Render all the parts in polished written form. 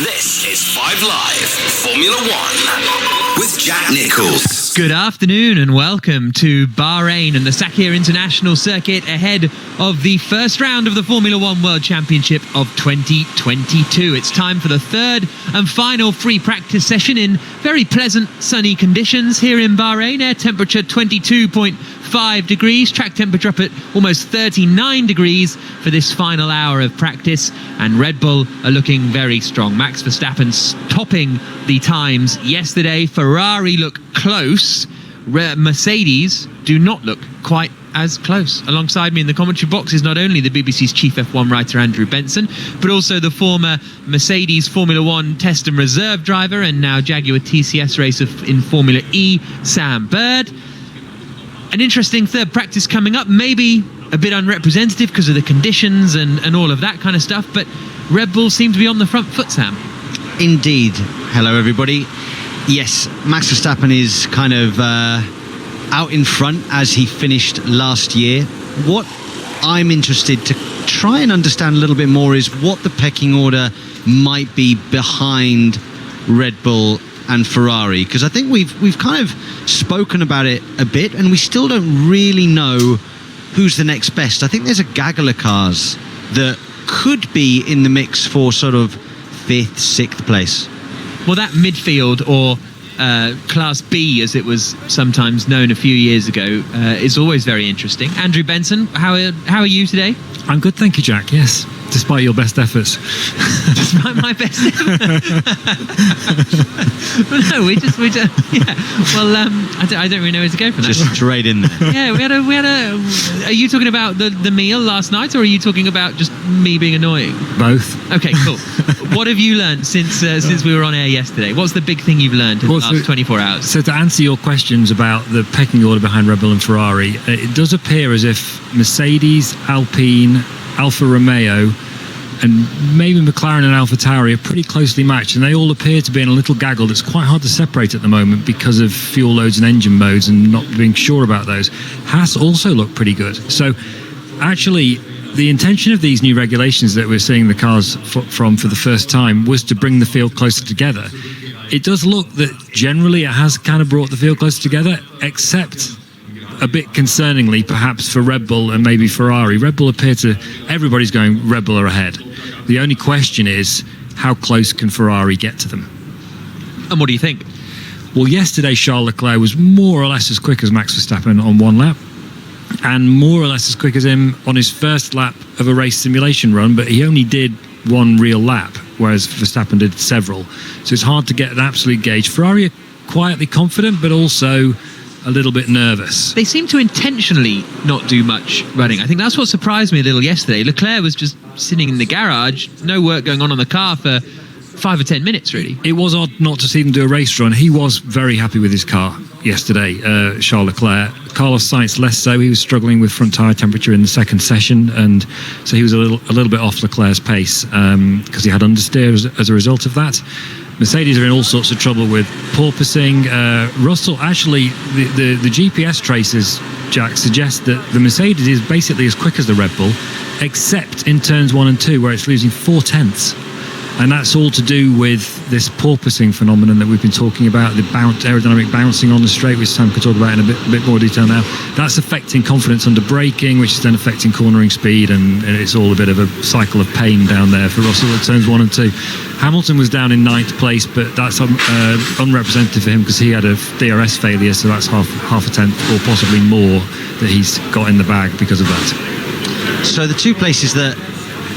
This is 5 Live Formula One with Jack Nichols. Good afternoon and welcome to Bahrain and the Sakhir International Circuit ahead of the first round of the Formula One World Championship of 2022. It's time for the third and final free practice session in very pleasant sunny conditions here in Bahrain. Air temperature 22.5 degrees, track temperature up at almost 39 degrees for this final hour of practice, and Red Bull are looking very strong. Max Verstappen's topping the times yesterday. Ferrari look close. Mercedes do not look quite as close. Alongside me in the commentary box is not only the BBC's chief F1 writer Andrew Benson, but also the former Mercedes Formula One test and reserve driver and now Jaguar TCS racer in Formula E, Sam Bird. An interesting third practice coming up, maybe a bit unrepresentative because of the conditions and all of that kind of stuff, but Red Bull seem to be on the front foot, Sam. Indeed. Hello, everybody. Yes, Max Verstappen is kind of out in front as he finished last year. What I'm interested to try and understand a little bit more is what the pecking order might be behind Red Bull and Ferrari, because I think we've kind of spoken about it a bit and we still don't really know who's the next best. I think there's a gaggle of cars that could be in the mix for sort of 5th, 6th place. Well, that midfield, or Class B as it was sometimes known a few years ago, is always very interesting. Andrew Benson, how are you today? I'm good, thank you, Jack. Yes, despite your best efforts. Despite my best efforts. No, we just yeah. Well, I don't really know where to go from that. Just straight in there. Yeah, we had a. Are you talking about the meal last night, or are you talking about just me being annoying? Both. Okay, cool. What have you learned since we were on air yesterday? What's the big thing you've learned in the last 24 hours? So to answer your questions about the pecking order behind Red Bull and Ferrari, it does appear as if Mercedes, Alpine, Alfa Romeo, and maybe McLaren and AlphaTauri are pretty closely matched, and they all appear to be in a little gaggle that's quite hard to separate at the moment because of fuel loads and engine modes and not being sure about those. Haas also look pretty good. So actually, the intention of these new regulations that we're seeing the cars from for the first time was to bring the field closer together. It does look that generally it has kind of brought the field closer together, except a bit concerningly perhaps for Red Bull and maybe Ferrari. Red Bull appear to, everybody's going Red Bull are ahead. The only question is, how close can Ferrari get to them? And what do you think? Well, yesterday Charles Leclerc was more or less as quick as Max Verstappen on one lap, and more or less as quick as him on his first lap of a race simulation run, but he only did one real lap, whereas Verstappen did several. So it's hard to get an absolute gauge. Ferrari are quietly confident, but also a little bit nervous. They seem to intentionally not do much running. I think that's what surprised me a little yesterday. Leclerc was just sitting in the garage, no work going on the car for 5 or 10 minutes, really. It was odd not to see him do a race run. He was very happy with his car yesterday, Charles Leclerc. Carlos Sainz less so. He was struggling with front tyre temperature in the second session, and so he was a little bit off Leclerc's pace because he had understeer as a result of that. Mercedes are in all sorts of trouble with porpoising. Russell, actually, the GPS traces, Jack, suggest that the Mercedes is basically as quick as the Red Bull, except in turns 1 and 2, where it's losing 4/10. And that's all to do with this porpoising phenomenon that we've been talking about, the aerodynamic bouncing on the straight, which Sam could talk about in a bit more detail now. That's affecting confidence under braking, which is then affecting cornering speed, and it's all a bit of a cycle of pain down there for Russell at turns 1 and 2. Hamilton was down in 9th place, but that's unrepresentative for him because he had a DRS failure, so that's half a tenth or possibly more that he's got in the bag because of that. So the two places that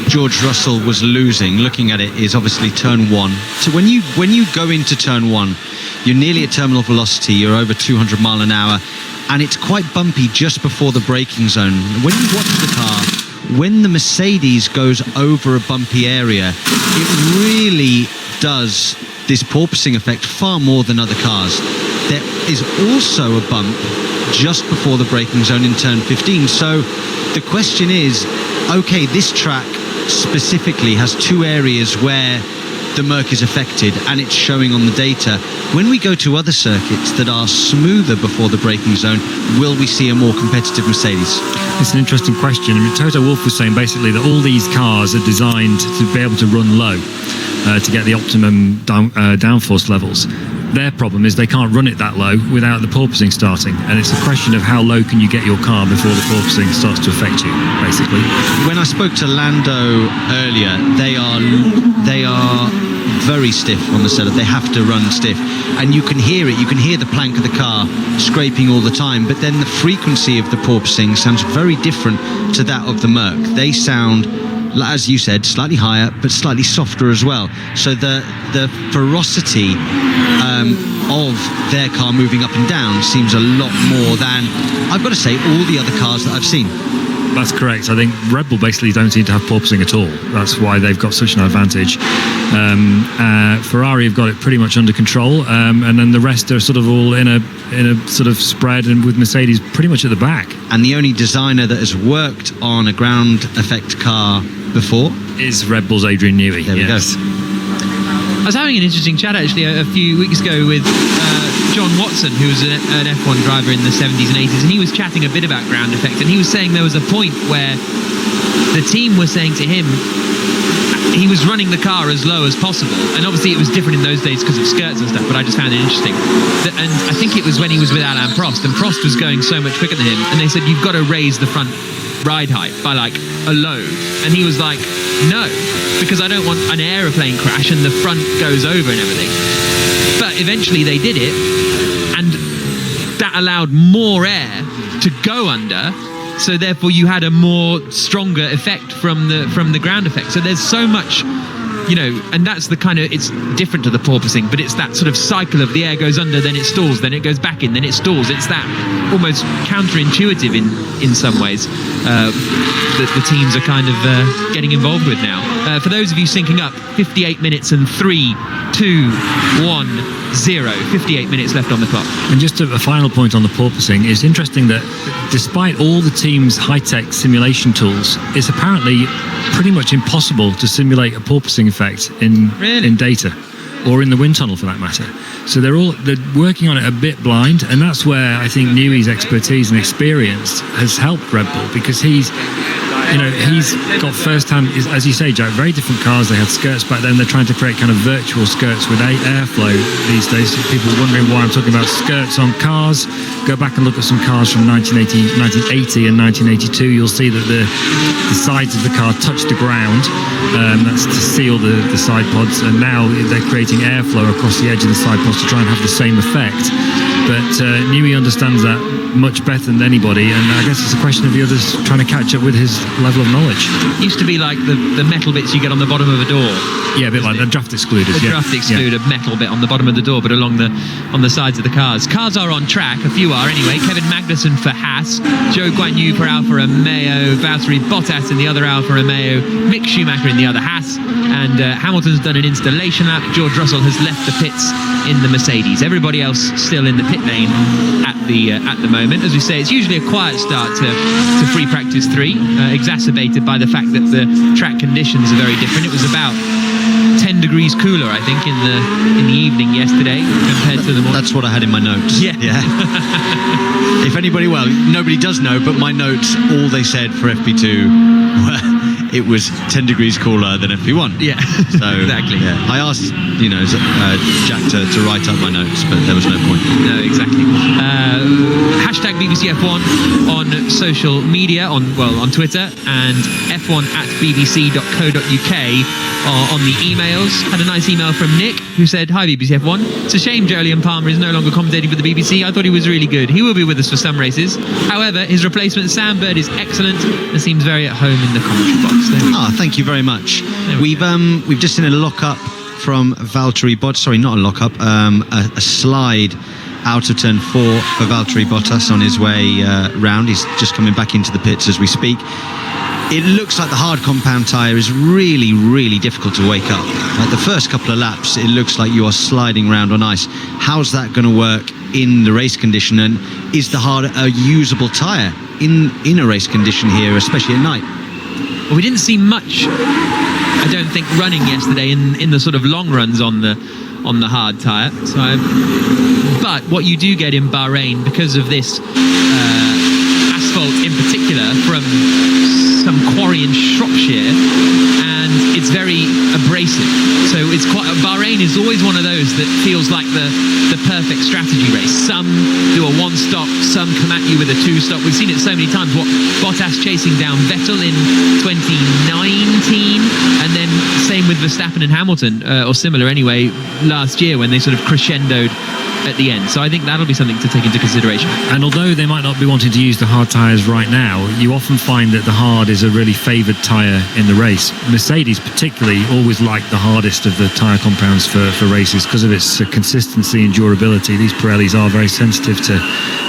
George Russell was losing, looking at it, is obviously turn 1. So when you go into turn 1, you're nearly at terminal velocity, you're over 200 mile an hour, and it's quite bumpy just before the braking zone. When you watch the car, when the Mercedes goes over a bumpy area, it really does this porpoising effect far more than other cars. There is also a bump just before the braking zone in turn 15. So the question is, okay, this track specifically has 2 areas where the murk is affected, and it's showing on the data. When we go to other circuits that are smoother before the braking zone, will we see a more competitive Mercedes? It's an interesting question. I mean, Toto Wolff was saying basically that all these cars are designed to be able to run low. to get the optimum downforce levels. Their problem is they can't run it that low without the porpoising starting, and it's a question of how low can you get your car before the porpoising starts to affect you, basically. When I spoke to Lando earlier, they are very stiff on the setup. They have to run stiff, and you can hear it. You can hear the plank of the car scraping all the time, but then the frequency of the porpoising sounds very different to that of the Merc. They sound, as you said, slightly higher, but slightly softer as well. So the ferocity of their car moving up and down seems a lot more than, I've got to say, all the other cars that I've seen. That's correct. I think Red Bull basically don't seem to have porpoising at all. That's why they've got such an advantage. Ferrari have got it pretty much under control, and then the rest are sort of all in a sort of spread, and with Mercedes pretty much at the back. And the only designer that has worked on a ground effect car before is Red Bull's Adrian Newey. There we go. I was having an interesting chat actually a few weeks ago with John Watson, who was an F1 driver in the 70s and 80s, and he was chatting a bit about ground effect, and he was saying there was a point where the team was saying to him he was running the car as low as possible, and obviously it was different in those days because of skirts and stuff, but I just found it interesting. And I think it was when he was with Alain Prost, and Prost was going so much quicker than him, and they said, you've got to raise the front ride height by like a load, and he was like, no, because I don't want an aeroplane crash and the front goes over and everything. But eventually they did it, and that allowed more air to go under, so therefore you had a more stronger effect from the ground effect. So there's so much, and that's the kind of, it's different to the porpoising, but it's that sort of cycle of the air goes under, then it stalls, then it goes back in, then it stalls. It's that almost counterintuitive in some ways that the teams are kind of getting involved with now. For those of you syncing up, 58 minutes and 3, 2, 1, 0. 58 minutes left on the clock. And just a final point on the porpoising, it's interesting that despite all the team's high-tech simulation tools, it's apparently pretty much impossible to simulate a porpoising effect in data, or in the wind tunnel for that matter. So they're working on it a bit blind, and that's where I think Newey's expertise and experience has helped Red Bull, because he's got first-hand, as you say, Jack, very different cars. They had skirts back then. They're trying to create kind of virtual skirts with airflow these days. People are wondering why I'm talking about skirts on cars. Go back and look at some cars from 1980 and 1982. You'll see that the sides of the car touch the ground. That's to seal the side pods. And now they're creating airflow across the edge of the side pods to try and have the same effect. But Newey understands that much better than anybody, and I guess it's a question of the others trying to catch up with his level of knowledge. It used to be like the metal bits you get on the bottom of a door. Yeah, a bit like the draft excluders. The draft excluder metal bit on the bottom of the door, but on the sides of the cars. Cars are on track, a few are anyway. Kevin Magnussen for Haas, Zhou Guanyu for Alfa Romeo, Valtteri Bottas in the other Alfa Romeo, Mick Schumacher in the other Haas, and Hamilton's done an installation lap. George Russell has left the pits in the Mercedes. Everybody else still in the pit lane at the moment. As we say, it's usually a quiet start to free practice 3, exacerbated by the fact that the track conditions are very different. It was about 10 degrees cooler, I think, in the evening yesterday compared to the morning. That's what I had in my notes. Yeah. If anybody, nobody does know, but my notes, all they said for FP2 it was 10 degrees cooler than FP1. Yeah, so, exactly. Yeah. I asked, Jack to write up my notes, but there was no point. No, exactly. Hashtag BBC F1 on social media, on Twitter, and f1@bbc.co.uk on the emails. Had a nice email from Nick, who said, "Hi BBC F1. It's a shame Jolyon Palmer is no longer commentating for the BBC. I thought he was really good. He will be with us for some races. However, his replacement Sam Bird is excellent and seems very at home in the commentary box." Thank you very much. We've just seen a lock-up from Valtteri Bottas. Sorry, not a lock-up. A slide out of turn 4 for Valtteri Bottas on his way round. He's just coming back into the pits as we speak. It looks like the hard compound tyre is really, really difficult to wake up. Like the first couple of laps, it looks like you are sliding around on ice. How's that going to work in the race condition? And is the hard a usable tyre in a race condition here, especially at night? Well, we didn't see much, I don't think, running yesterday in the sort of long runs on the hard tyre. But what you do get in Bahrain, because of this asphalt in particular from some quarry in Shropshire, and it's very abrasive. So it's quite. Bahrain is always one of those that feels like the perfect strategy race. Some do a one-stop, some come at you with a two-stop. We've seen it so many times. What Bottas chasing down Vettel in 2019, and then same with Verstappen and Hamilton, or similar anyway, last year when they sort of crescendoed at the end. So I think that'll be something to take into consideration. And although they might not be wanting to use the hard tyres right now, you often find that the hard is a really favoured tyre in the race. Mercedes particularly always like the hardest of the tyre compounds for races because of its consistency and durability. These Pirellis are very sensitive to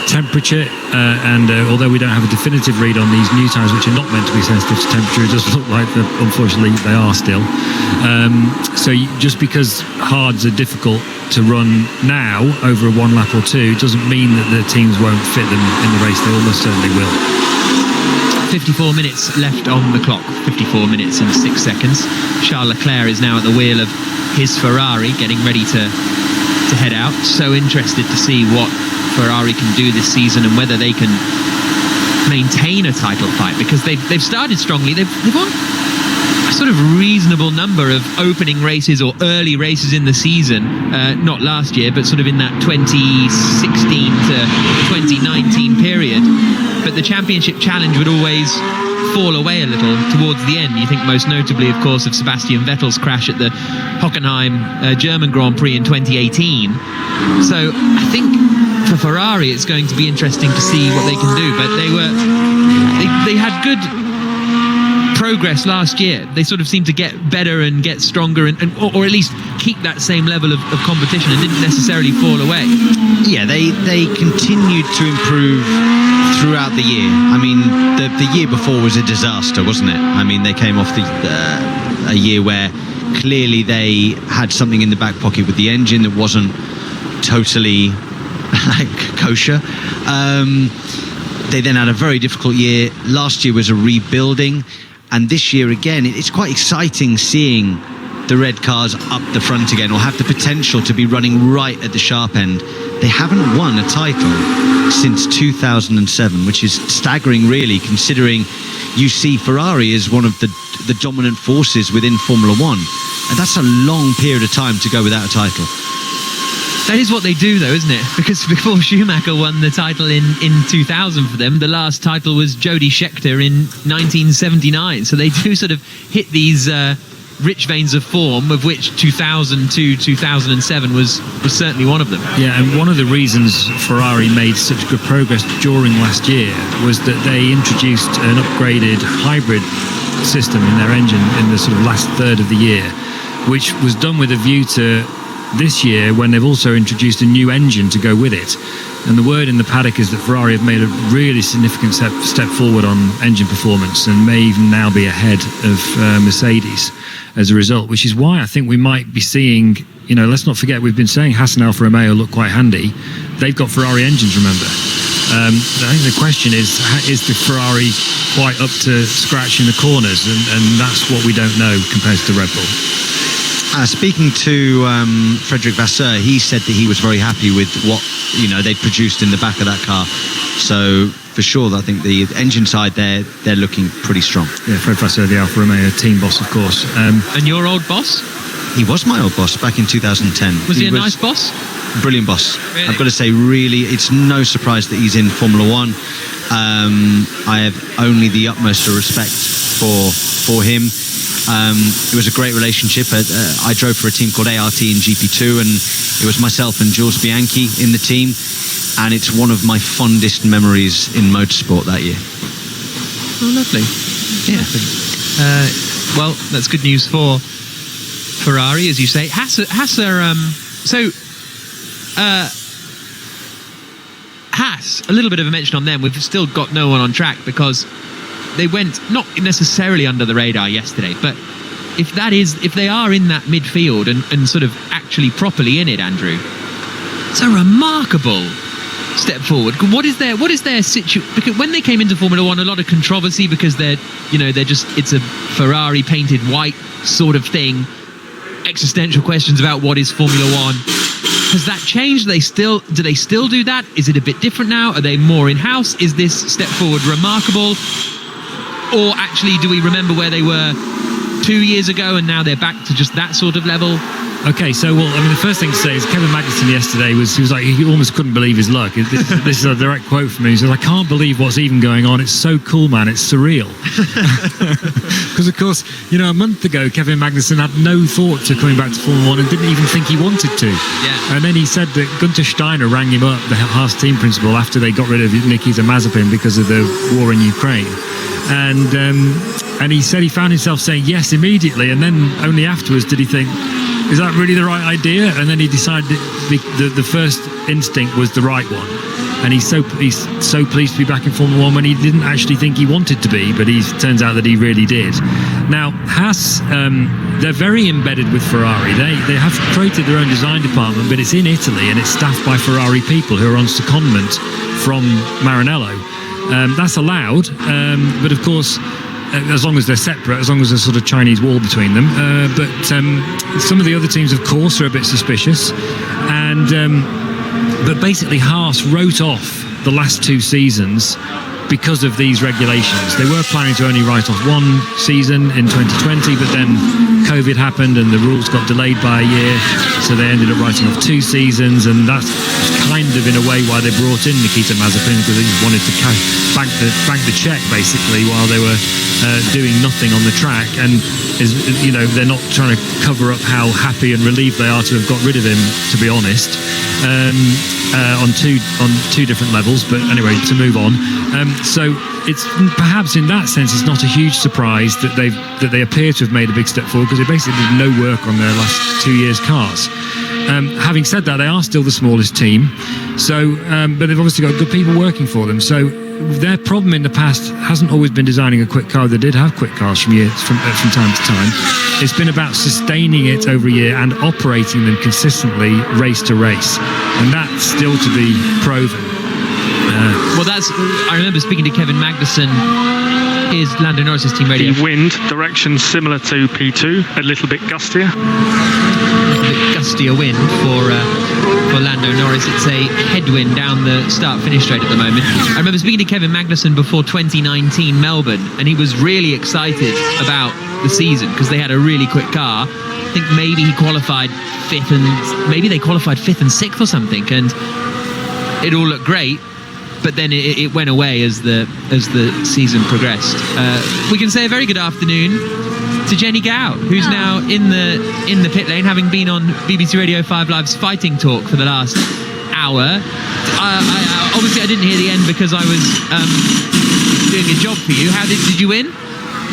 temperature, and although we don't have a definitive read on these new tyres, which are not meant to be sensitive to temperature, it does look like that unfortunately they are still. Just because hards are difficult to run now over a one lap or two doesn't mean that the teams won't fit them in the race. They almost certainly will. 54 minutes left on the clock, 54 minutes and 6 seconds. Charles Leclerc is now at the wheel of his Ferrari, getting ready to head out. So interested to see what Ferrari can do this season and whether they can maintain a title fight, because they've started strongly. They've won a sort of reasonable number of opening races or early races in the season, not last year, but sort of in that 2016 to 2019 period. But the championship challenge would always fall away a little towards the end. You think most notably, of course, of Sebastian Vettel's crash at the Hockenheim German Grand Prix in 2018. So I think for Ferrari it's going to be interesting to see what they can do. But they had good progress last year. They sort of seemed to get better and get stronger or at least keep that same level of competition and didn't necessarily fall away. Yeah, they continued to improve throughout the year. I mean, the year before was a disaster, wasn't it? I mean, they came off a year where clearly they had something in the back pocket with the engine that wasn't totally like kosher. They then had a very difficult year. Last year was a rebuilding. And this year again, it's quite exciting seeing the red cars up the front again, or have the potential to be running right at the sharp end. They haven't won a title since 2007, which is staggering really, considering you see Ferrari as one of the dominant forces within Formula One. And that's a long period of time to go without a title. That is what they do, though, isn't it? Because before Schumacher won the title in 2000 for them, the last title was Jody Scheckter in 1979. So they do sort of hit these rich veins of form, of which 2002, 2007 was certainly one of them. Yeah, and one of the reasons Ferrari made such good progress during last year was that they introduced an upgraded hybrid system in their engine in the sort of last third of the year, which was done with a view to this year when they've also introduced a new engine to go with it. And the word in the paddock is that Ferrari have made a really significant step forward on engine performance and may even now be ahead of Mercedes as a result, which is why I think we might be seeing, let's not forget, we've been saying Haas and Alfa Romeo look quite handy. They've got Ferrari engines, remember. I think the question is the Ferrari quite up to scratch in the corners? And that's what we don't know compared to Red Bull. Speaking to Frederic Vasseur, he said that he was very happy with what they'd produced in the back of that car. So for sure, I think the engine side they're looking pretty strong. Yeah, Fred Vasseur, the Alfa Romeo team boss, of course. And your old boss? He was my old boss back in 2010. Was he a nice boss? Brilliant boss. Really? I've got to say, really, it's no surprise that he's in Formula One. I have only the utmost respect for him. It was a great relationship. I drove for a team called ART in GP2, and it was myself and Jules Bianchi in the team, and it's one of my fondest memories in motorsport that year. Oh, lovely. Yeah. Well, that's good news for Ferrari, as you say. Haas a little bit of a mention on them. We've still got no one on track because they went not necessarily under the radar yesterday, but if they are in that midfield and sort of actually properly in it, Andrew, it's a remarkable step forward. What is their situation? Because when they came into Formula One, a lot of controversy because they're just, it's a Ferrari painted white sort of thing. Existential questions about what is Formula One. Has that changed? Do they still do that? Is it a bit different now? Are they more in-house? Is this step forward remarkable? Or actually, do we remember where they were 2 years ago, and now they're back to just that sort of level? Okay, so the first thing to say is Kevin Magnussen yesterday he was like, he almost couldn't believe his luck. This is a direct quote from him. He said, "I can't believe what's even going on. It's so cool, man. It's surreal." Because of course, a month ago Kevin Magnussen had no thoughts of coming back to Formula 1 and didn't even think he wanted to. Yeah. And then he said that Gunther Steiner rang him up, the Haas team principal, after they got rid of Nikita Mazepin because of the war in Ukraine. And he said he found himself saying yes immediately, and then only afterwards did he think, is that really the right idea? And then he decided the first instinct was the right one. And he's so pleased to be back in Formula 1 when he didn't actually think he wanted to be, but it turns out that he really did. Now, Haas, they're very embedded with Ferrari. They have created their own design department, but it's in Italy and it's staffed by Ferrari people who are on secondment from Maranello. That's allowed, but of course, as long as they're separate, as long as there's sort of Chinese wall between them. But some of the other teams, of course, are a bit suspicious. But basically, Haas wrote off the last 2 seasons because of these regulations. They were planning to only write off 1 season in 2020, but then COVID happened and the rules got delayed by a year, so they ended up writing off 2 seasons, and that's kind of in a way why they brought in Nikita Mazepin, because they just wanted to bank the check basically while they were doing nothing on the track. And they're not trying to cover up how happy and relieved they are to have got rid of him, to be honest, on two different levels. But anyway, to move on, so it's perhaps in that sense it's not a huge surprise that they appear to have made a big step forward, because they basically did no work on their last 2 years' cars. Having said that, they are still the smallest team, so but they've obviously got good people working for them. So their problem in the past hasn't always been designing a quick car. They did have quick cars from time to time. It's been about sustaining it over a year and operating them consistently race to race, and that's still to be proven. I remember speaking to Kevin Magnussen. Here's Lando Norris's team radio. The wind direction similar to P2, a little bit gustier. Gustier wind for Lando Norris. It's a headwind down the start-finish straight at the moment. I remember speaking to Kevin Magnussen before 2019 Melbourne, and he was really excited about the season because they had a really quick car. I think maybe he qualified 5th, and maybe they qualified 5th and 6th or something, and it all looked great. But then it went away as the season progressed. We can say a very good afternoon to Jenny Gow, who's now in the pit lane, having been on BBC Radio 5 Live's Fighting Talk for the last hour. Obviously, I didn't hear the end because I was doing a job for you. How did you win?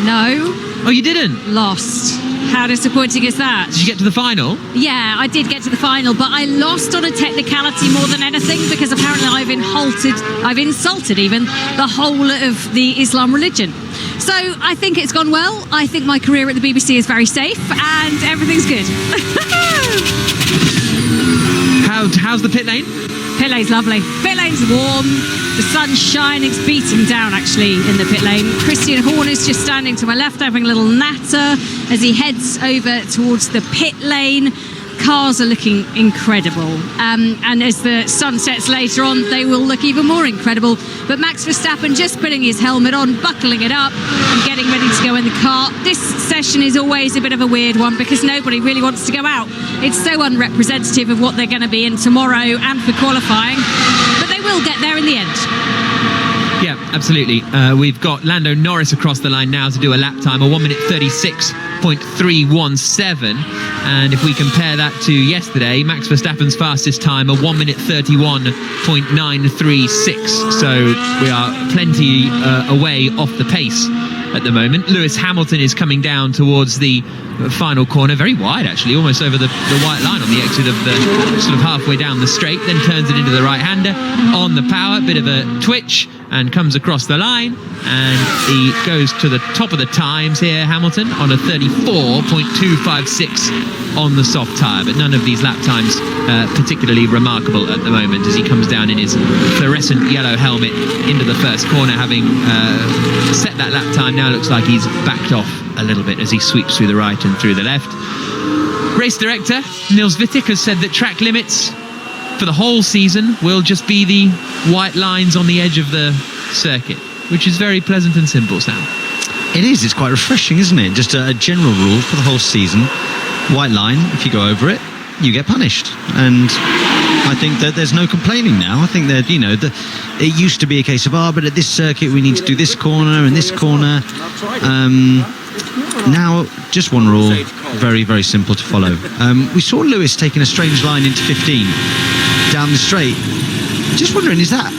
No. Oh, you didn't? Lost. How disappointing is that? Did you get to the final? Yeah, I did get to the final, but I lost on a technicality more than anything, because apparently I've insulted even the whole of the Islam religion. So I think it's gone well. I think my career at the BBC is very safe and everything's good. How's the pit lane? Pit lane's lovely. Pit lane's warm. The sun's shining. It's beating down, actually, in the pit lane. Christian Horner's just standing to my left, having a little natter as he heads over towards the pit lane. Cars are looking incredible. And as the sun sets later on, they will look even more incredible. But Max Verstappen just putting his helmet on, buckling it up, and getting ready to go in the car. This session is always a bit of a weird one because nobody really wants to go out. It's so unrepresentative of what they're going to be in tomorrow and for qualifying. But they will get there in the end. Yeah, absolutely. We've got Lando Norris across the line now to do a lap time, a 1 minute 36.317. And if we compare that to yesterday, Max Verstappen's fastest time, a 1 minute 31.936. So we are plenty away off the pace at the moment. Lewis Hamilton is coming down towards the final corner, very wide actually, almost over the white line on the exit of the sort of halfway down the straight, then turns it into the right-hander on the power, bit of a twitch, and comes across the line, and he goes to the top of the times here, Hamilton, on a 34.256 on the soft tyre, but none of these lap times particularly remarkable at the moment as he comes down in his fluorescent yellow helmet into the first corner, having set that lap time. Now looks like he's backed off a little bit as he sweeps through the right and through the left. Race director Niels Wittig has said that track limits for the whole season will just be the white lines on the edge of the circuit, which is very pleasant and simple, Sam. It is. It's quite refreshing, isn't it? Just a general rule for the whole season. White line, if you go over it, you get punished. And I think that there's no complaining now. I think that, it used to be a case of, but at this circuit we need to do this corner and this corner. Now, just one rule, very, very simple to follow. We saw Lewis taking a strange line into 15 down the straight. Just wondering, is that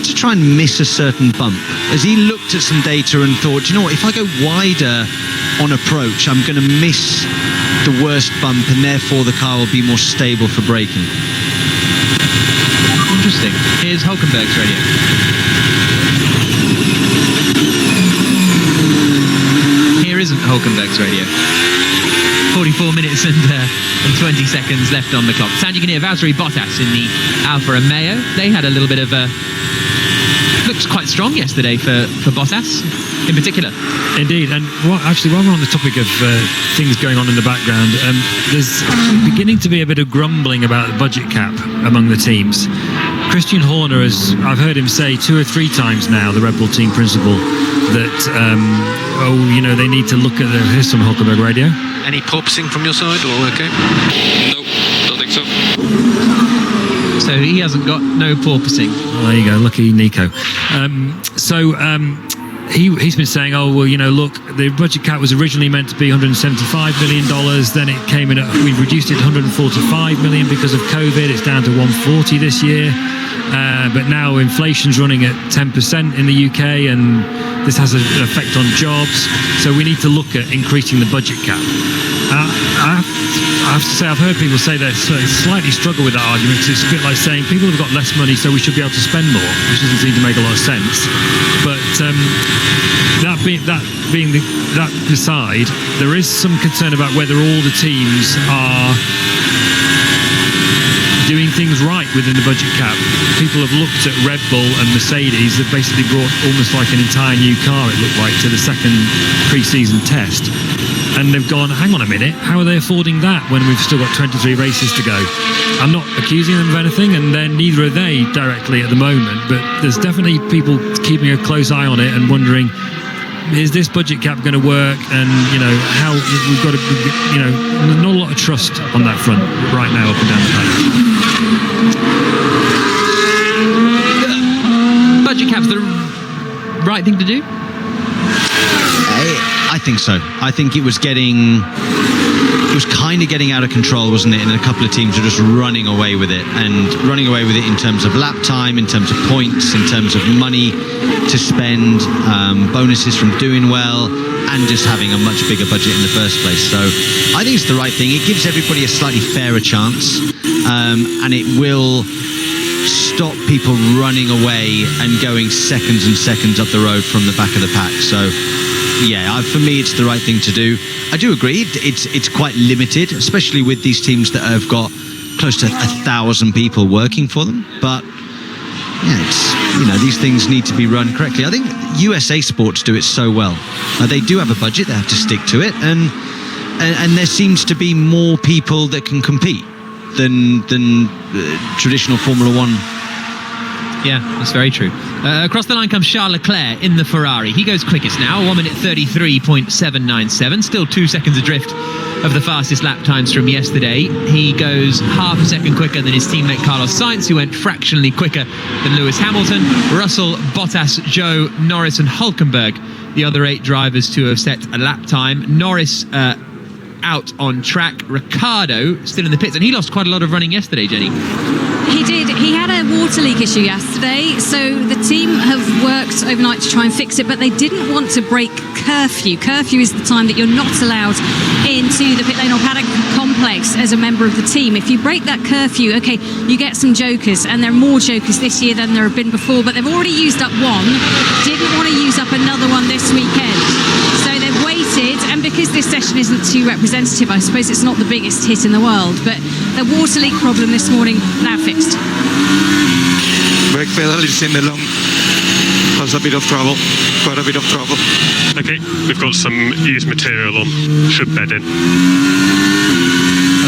to try and miss a certain bump? Has he looked at some data and thought, if I go wider on approach, I'm going to miss the worst bump and therefore the car will be more stable for braking? Interesting. Here's Hulkenberg's radio. Here isn't Hulkenberg's radio. 44 minutes and 20 seconds left on the clock. Sound you can hear Valtteri Bottas in the Alfa Romeo. They had a little bit of looked quite strong yesterday for Bottas in particular. Indeed, and while we're on the topic of things going on in the background, there's beginning to be a bit of grumbling about the budget cap among the teams. Christian Horner I've heard him say 2 or 3 times now, the Red Bull team principal, that they need to look at here's some Hulkenberg radio. Any porpoising from your side? All okay? Nope, don't think so. So he hasn't got no porpoising. Well, there you go, lucky Nico. He's been saying, look, the budget cap was originally meant to be $175 million. Then it came in, we've reduced it to $145 million because of COVID. It's down to $140 this year. But now inflation's running at 10% in the UK, and this has an effect on jobs. So we need to look at increasing the budget cap. I have to say, I've heard people say they slightly struggle with that argument, because it's a bit like saying people have got less money, so we should be able to spend more, which doesn't seem to make a lot of sense. But that aside, there is some concern about whether all the teams are doing things right within the budget cap. People have looked at Red Bull and Mercedes. They've basically brought almost like an entire new car, it looked like, to the second pre-season test. And they've gone, hang on a minute, how are they affording that when we've still got 23 races to go? I'm not accusing them of anything, and then neither are they directly at the moment, but there's definitely people keeping a close eye on it and wondering, is this budget cap going to work? And, how we've got to, not a lot of trust on that front right now up and down the paddock. Budget cap's the right thing to do? I think so. I think it was kind of getting out of control, wasn't it? And a couple of teams were just running away with it, and running away with it in terms of lap time, in terms of points, in terms of money to spend, bonuses from doing well, and just having a much bigger budget in the first place. So I think it's the right thing. It gives everybody a slightly fairer chance, and it will stop people running away and going seconds and seconds up the road from the back of the pack. So yeah, for me, it's the right thing to do. I do agree. It's quite limited, especially with these teams that have got close to 1,000 people working for them. But yeah, these things need to be run correctly. I think USA Sports do it so well. They do have a budget; they have to stick to it, and there seems to be more people that can compete than traditional Formula One. Yeah, that's very true. Across the line comes Charles Leclerc in the Ferrari. He goes quickest now, 1 minute 33.797. Still 2 seconds adrift of the fastest lap times from yesterday. He goes half a second quicker than his teammate Carlos Sainz, who went fractionally quicker than Lewis Hamilton. Russell, Bottas, Zhou, Norris and Hulkenberg, the other 8 drivers to have set a lap time. Norris out on track. Ricciardo still in the pits, and he lost quite a lot of running yesterday, Jenny. He did. He had a water leak issue yesterday, so the team have worked overnight to try and fix it, but they didn't want to break curfew. Curfew is the time that you're not allowed into the pit lane or paddock complex as a member of the team. If you break that curfew, okay, you get some jokers, and there are more jokers this year than there have been before, but they've already used up one, didn't want to use up another one this weekend. So they've waited, and because this session isn't too representative, I suppose it's not the biggest hit in the world, but the water leak problem this morning now fixed. Brake pedal is in the long. Has a bit of trouble. Quite a bit of trouble. Okay, we've got some used material on. Should bed in.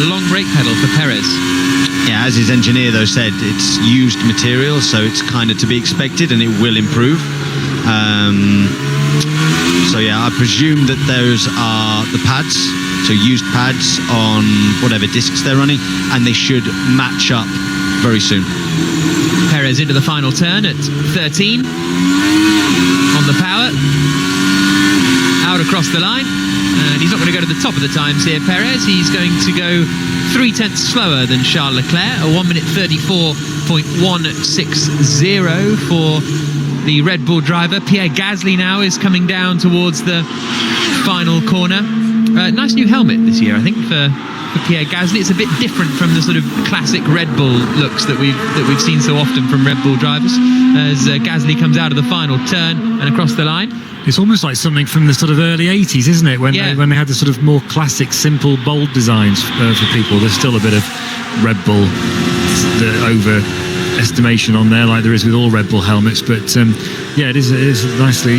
A long brake pedal for Perez. Yeah, as his engineer though said, it's used material, so it's kind of to be expected, and it will improve. So So yeah, I presume that those are the pads, so used pads on whatever discs they're running, and they should match up very soon. Perez into the final turn at 13 on the power, out across the line, and he's not going to go to the top of the times here, Perez. He's going to go 0.3 slower than Charles Leclerc, a 1 minute 34.160 for the Red Bull driver. Pierre Gasly now is coming down towards the final corner. Nice new helmet this year, I think, for Pierre Gasly. It's a bit different from the sort of classic Red Bull looks that we've seen so often from Red Bull drivers, as Gasly comes out of the final turn and across the line. It's almost like something from the sort of early 80s, isn't it? When they had the sort of more classic, simple, bold designs for people. There's still a bit of Red Bull overestimation on there, like there is with all Red Bull helmets. But it is nicely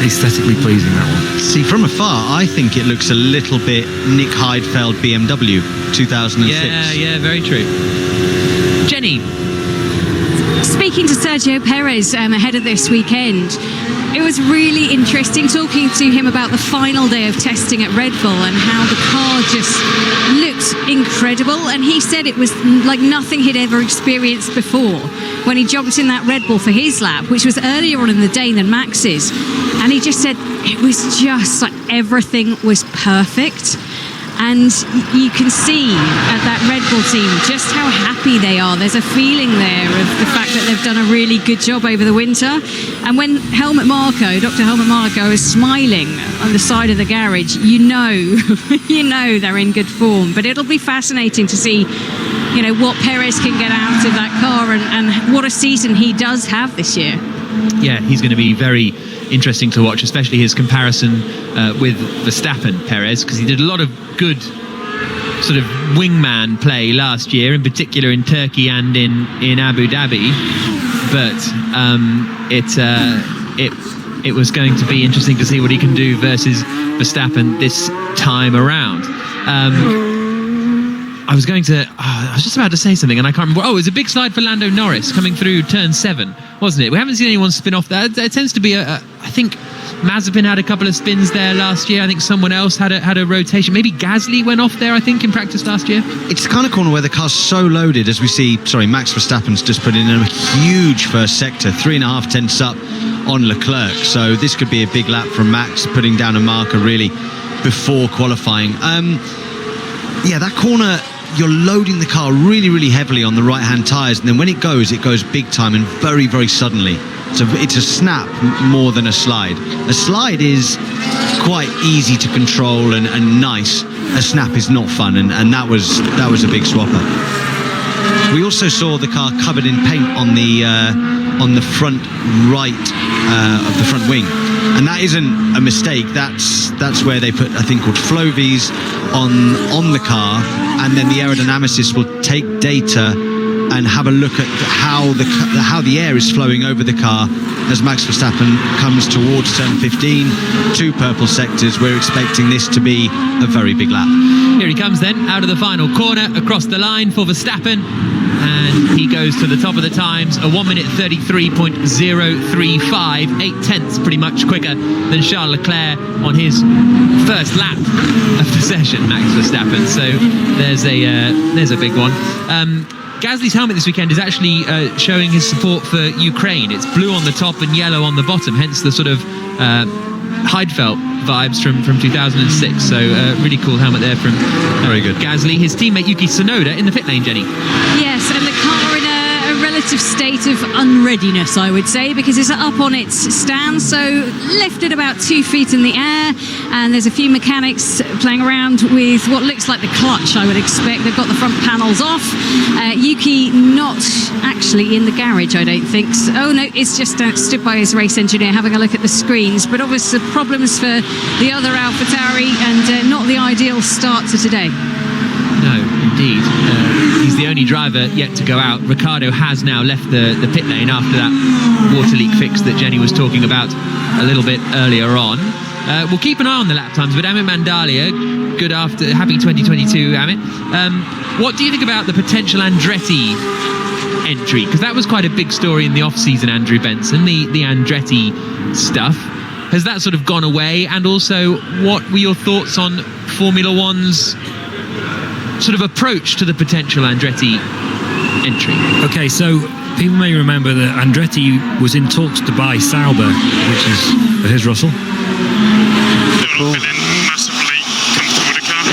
aesthetically pleasing, that one. See, from afar, I think it looks a little bit Nick Heidfeld BMW 2006. Yeah, very true. Jenny. Speaking to Sergio Perez ahead of this weekend, it was really interesting talking to him about the final day of testing at Red Bull and how the car just looked incredible. And he said it was like nothing he'd ever experienced before when he jumped in that Red Bull for his lap, which was earlier on in the day than Max's. And he just said it was just like everything was perfect. And you can see at that Red Bull team just how happy they are. There's a feeling there of the fact that they've done a really good job over the winter. And when Dr. Helmut Marko is smiling on the side of the garage, you know they're in good form. But it'll be fascinating to see, what Perez can get out of that car and what a season he does have this year. Yeah, he's going to be very interesting to watch, especially his comparison with Verstappen, Perez, because he did a lot of good sort of wingman play last year, in particular in Turkey and in Abu Dhabi. But it was going to be interesting to see what he can do versus Verstappen this time around. I was just about to say something and I can't remember. Oh, it was a big slide for Lando Norris coming through turn 7, wasn't it? We haven't seen anyone spin off that. There tends to be I think Mazepin had a couple of spins there last year. I think someone else had a rotation. Maybe Gasly went off there, I think, in practice last year. It's the kind of corner where the car's so loaded, as we see. Max Verstappen's just put in a huge first sector, 3.5 tenths up on Leclerc. So this could be a big lap from Max, putting down a marker really before qualifying. That corner, you're loading the car really, really heavily on the right-hand tyres, and then when it goes big time and very, very suddenly. So it's a snap more than a slide. A slide is quite easy to control and nice. A snap is not fun, and that was a big swapper. We also saw the car covered in paint on the front right of the front wing, and that isn't a mistake. That's where they put a thing called Flovies on the car, and then the aerodynamicists will take data and have a look at how the air is flowing over the car as Max Verstappen comes towards turn 15, 2 purple sectors. We're expecting this to be a very big lap. Here he comes then, out of the final corner, across the line for Verstappen, and he goes to the top of the times, a 1 minute 33.035, 8 tenths pretty much quicker than Charles Leclerc on his first lap of the session, Max Verstappen. So there's a big one. Gasly's helmet this weekend is actually showing his support for Ukraine. It's blue on the top and yellow on the bottom, hence the sort of Heidfeld vibes from 2006. So really cool helmet there from very good Gasly. His teammate Yuki Tsunoda in the pit lane, Jenny. Yes, and the car in a relative state of unreadiness, I would say, because it's up on its stand, so lifted about 2 feet in the air, and there's a few mechanics playing around with what looks like the clutch, I would expect. They've got the front panels off. Yuki not actually in the garage, I don't think. Oh no, it's just stood by his race engineer having a look at the screens, but obviously problems for the other AlphaTauri, and not the ideal start to today. No, indeed. He's the only driver yet to go out. Ricciardo has now left the pit lane after that water leak fix that Jenny was talking about a little bit earlier on. We'll keep an eye on the lap times, but Amit Mandalia, good after, happy 2022, Amit. What do you think about the potential Andretti entry? Because that was quite a big story in the off-season, Andrew Benson, the Andretti stuff. has that sort of gone away? And also, what were your thoughts on Formula One's sort of approach to the potential Andretti entry? Okay, so people may remember that Andretti was in talks to buy Sauber, which is here's Russell. Feeling massively comfortable with the car.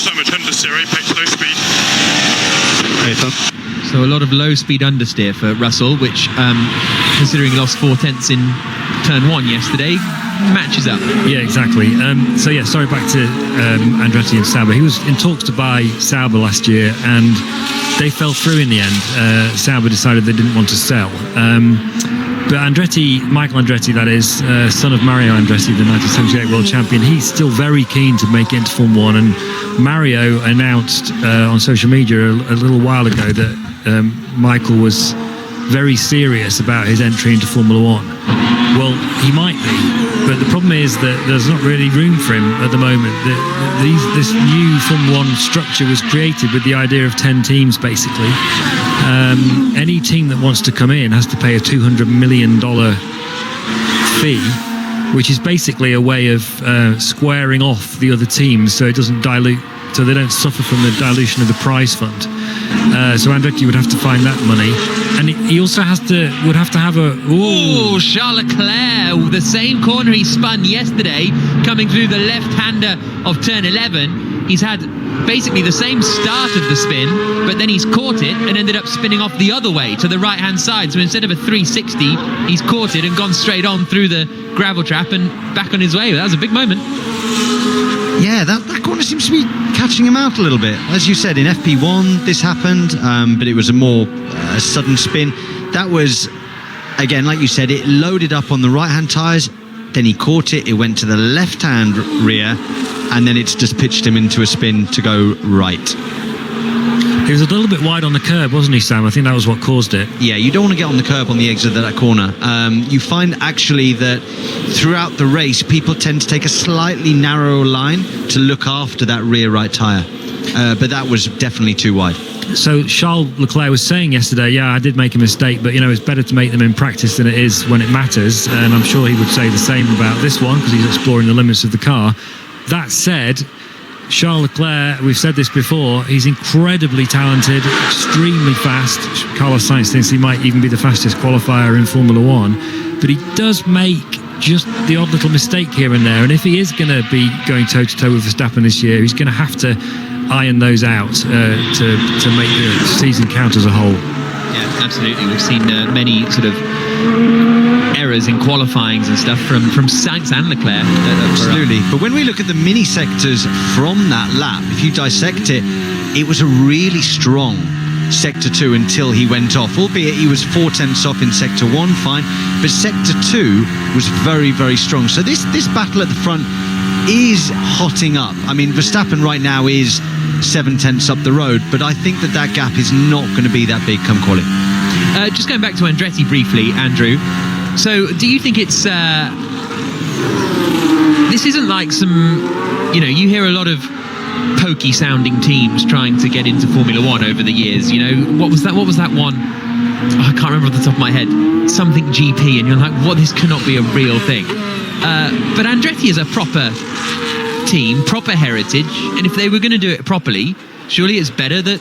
So much understeer, apex low speed. So a lot of low-speed understeer for Russell, which, considering he lost 4/10 in turn 1 yesterday, matches up. Yeah, exactly. Sorry, back to Andretti and Sauber. He was in talks to buy Sauber last year, and they fell through in the end. Sauber decided they didn't want to sell. But Andretti, Michael Andretti, that is, son of Mario Andretti, the 1978 world champion, he's still very keen to make it into Formula One. And Mario announced on social media a little while ago that Michael was very serious about his entry into Formula One. Well, he might be, but the problem is that there's not really room for him at the moment. This new Formula One structure was created with the idea of 10 teams, basically. Any team that wants to come in has to pay a $200 million fee, which is basically a way of squaring off the other teams so it doesn't dilute, so they don't suffer from the dilution of the prize fund. So Andretti would have to find that money, and he also would have to have a... Oh, Charles Leclerc, the same corner he spun yesterday, coming through the left-hander of turn 11. He's had basically the same start of the spin, but then he's caught it and ended up spinning off the other way to the right-hand side. So instead of a 360, he's caught it and gone straight on through the gravel trap and back on his way. That was a big moment. Yeah, that corner seems to be catching him out a little bit. As you said, in FP1 this happened, but it was a more sudden spin. That was, again, like you said, it loaded up on the right-hand tyres, then he caught it, it went to the left-hand rear, and then it's just pitched him into a spin to go right. He was a little bit wide on the curb, wasn't he, Sam? I think that was what caused it. Yeah, you don't want to get on the curb on the exit of that corner. You find actually that throughout the race, people tend to take a slightly narrower line to look after that rear right tyre. But that was definitely too wide. So Charles Leclerc was saying yesterday, yeah, I did make a mistake, but, it's better to make them in practice than it is when it matters. And I'm sure he would say the same about this one because he's exploring the limits of the car. That said, Charles Leclerc, we've said this before, he's incredibly talented, extremely fast. Carlos Sainz thinks he might even be the fastest qualifier in Formula One, but he does make just the odd little mistake here and there. And if he is going to be going toe-to-toe with Verstappen this year, he's going to have to iron those out to make the season count as a whole. Yeah, absolutely. We've seen many sort of errors in qualifyings and stuff from Sainz and Leclerc. Absolutely. But when we look at the mini sectors from that lap, if you dissect it, it was a really strong sector 2 until he went off, albeit he was 4/10 off in sector 1, fine, but sector 2 was very, very strong. So this battle at the front is hotting up. I mean, Verstappen right now is 7/10 up the road, but I think that gap is not going to be that big come quali. Just going back to Andretti briefly, Andrew. So do you think it's this isn't like some, you hear a lot of pokey sounding teams trying to get into Formula One over the years. What was that one? I can't remember off the top of my head. Something GP, and you're like, what? This cannot be a real thing. But Andretti is a proper team, proper heritage, and if they were going to do it properly, surely it's better that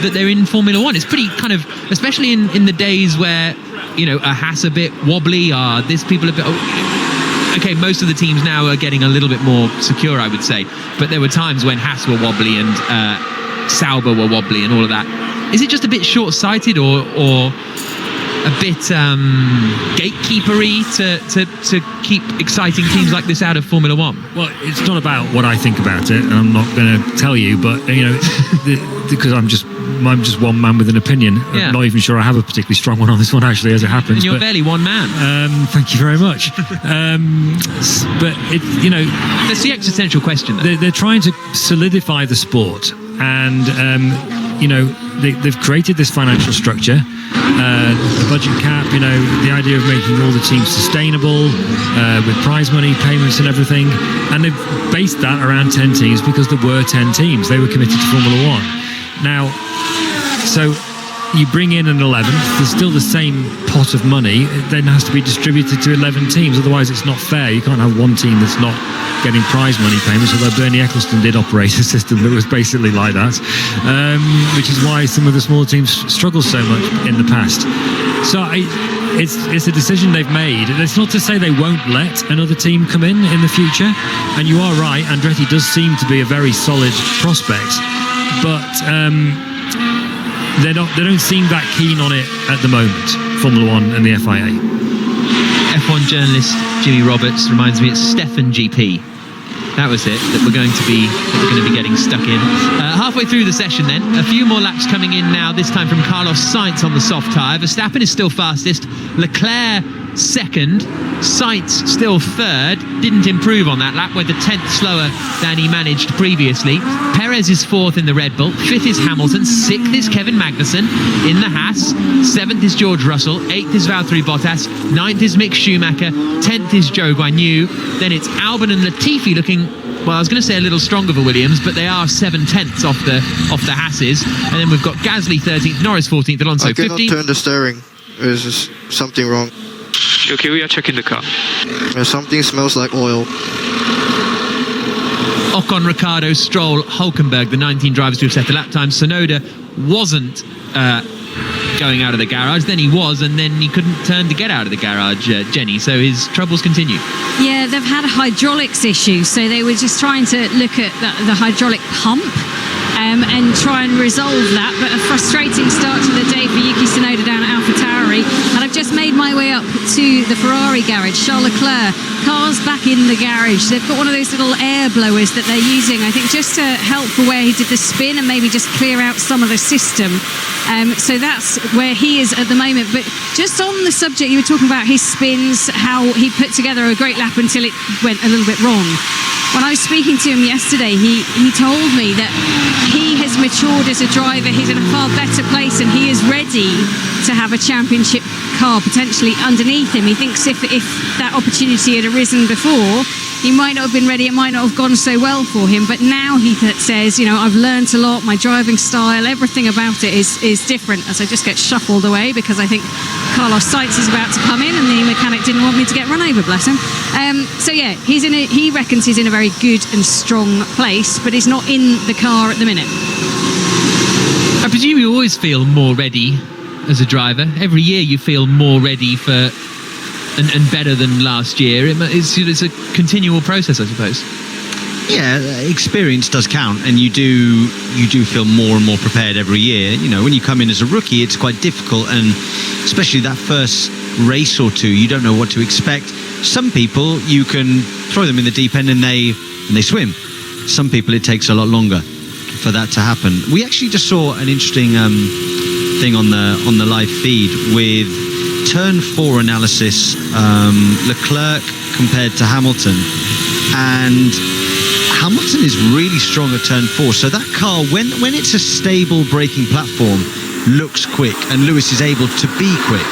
they're in Formula One. It's pretty kind of, especially in the days where, a Haas a bit wobbly, this people a bit... Okay, most of the teams now are getting a little bit more secure, I would say, but there were times when Haas were wobbly and Sauber were wobbly and all of that. Is it just a bit short-sighted or a bit gatekeepery to keep exciting teams like this out of Formula One? Well, it's not about what I think about it, and I'm not going to tell you, but because I'm just one man with an opinion. Yeah. I'm not even sure I have a particularly strong one on this one, actually, as it happens. And you're barely one man. Thank you very much. But that's the existential question, though. They're trying to solidify the sport, and they've created this financial structure. The budget cap, the idea of making all the teams sustainable with prize money, payments and everything, and they've based that around 10 teams because there were 10 teams. They were committed to Formula One. Now, so you bring in an 11th, there's still the same pot of money. It then has to be distributed to 11 teams, otherwise it's not fair. You can't have one team that's not getting prize money payments, although Bernie Eccleston did operate a system that was basically like that, which is why some of the smaller teams struggle so much in the past. So it's a decision they've made. It's not to say they won't let another team come in the future, and you are right, Andretti does seem to be a very solid prospect, but they don't seem that keen on it at the moment, Formula One and the FIA. F1 journalist Jimmy Roberts reminds me it's Stefan GP. That was it, that we're going to be getting stuck in. Halfway through the session then, a few more laps coming in now, this time from Carlos Sainz on the soft tyre. Verstappen is still fastest, Leclerc second, Sainz still third, didn't improve on that lap, went a tenth slower than he managed previously. Perez is fourth in the Red Bull, fifth is Hamilton, sixth is Kevin Magnussen in the Haas, seventh is George Russell, eighth is Valtteri Bottas, ninth is Mick Schumacher, 10th is Zhou Guanyu, then it's Albon and Latifi looking, well, I was going to say a little stronger for Williams, but they are 7/10ths off the Hasses. And then we've got Gasly 13th, Norris 14th, Alonso 15th. I cannot turn the steering. There's just something wrong. Okay, we are checking the car. Something smells like oil. Ocon, Ricciardo, Stroll, Hulkenberg, the 19 drivers to have set the lap time. Sonoda wasn't going out of the garage, then he was, and then he couldn't turn to get out of the garage, Jenny, so his troubles continue. Yeah, they've had a hydraulics issue, so they were just trying to look at the hydraulic pump and try and resolve that, but a frustrating start to the day for Yuki Tsunoda down at AlphaTauri. And I've just made my way up to the Ferrari garage. Charles Leclerc, car's back in the garage. They've got one of those little air blowers that they're using, I think, just to help for where he did the spin and maybe just clear out some of the system. So that's where he is at the moment. But just on the subject, you were talking about his spins, how he put together a great lap until it went a little bit wrong. When I was speaking to him yesterday, he told me that he has matured as a driver. He's in a far better place and he is ready to have a championship car potentially underneath him. He thinks if that opportunity had arisen before, he might not have been ready. It might not have gone so well for him. But now he says, I've learned a lot. My driving style, everything about it is different. As I just get shuffled away because I think Carlos Sainz is about to come in and the mechanic didn't want me to get run over, bless him. So yeah, he reckons he's in a very good and strong place, but he's not in the car at the minute. I presume you always feel more ready as a driver. Every year you feel more ready for and better than last year. It's a continual process, I suppose. Yeah, experience does count, and you do feel more and more prepared every year. When you come in as a rookie, it's quite difficult, and especially that first race or two, you don't know what to expect. Some people, you can throw them in the deep end and they swim. Some people, it takes a lot longer for that to happen. We actually just saw an interesting thing on the live feed with turn 4 analysis, Leclerc compared to Hamilton, and Hamilton is really strong at turn 4. So that car, when it's a stable braking platform, looks quick, and Lewis is able to be quick.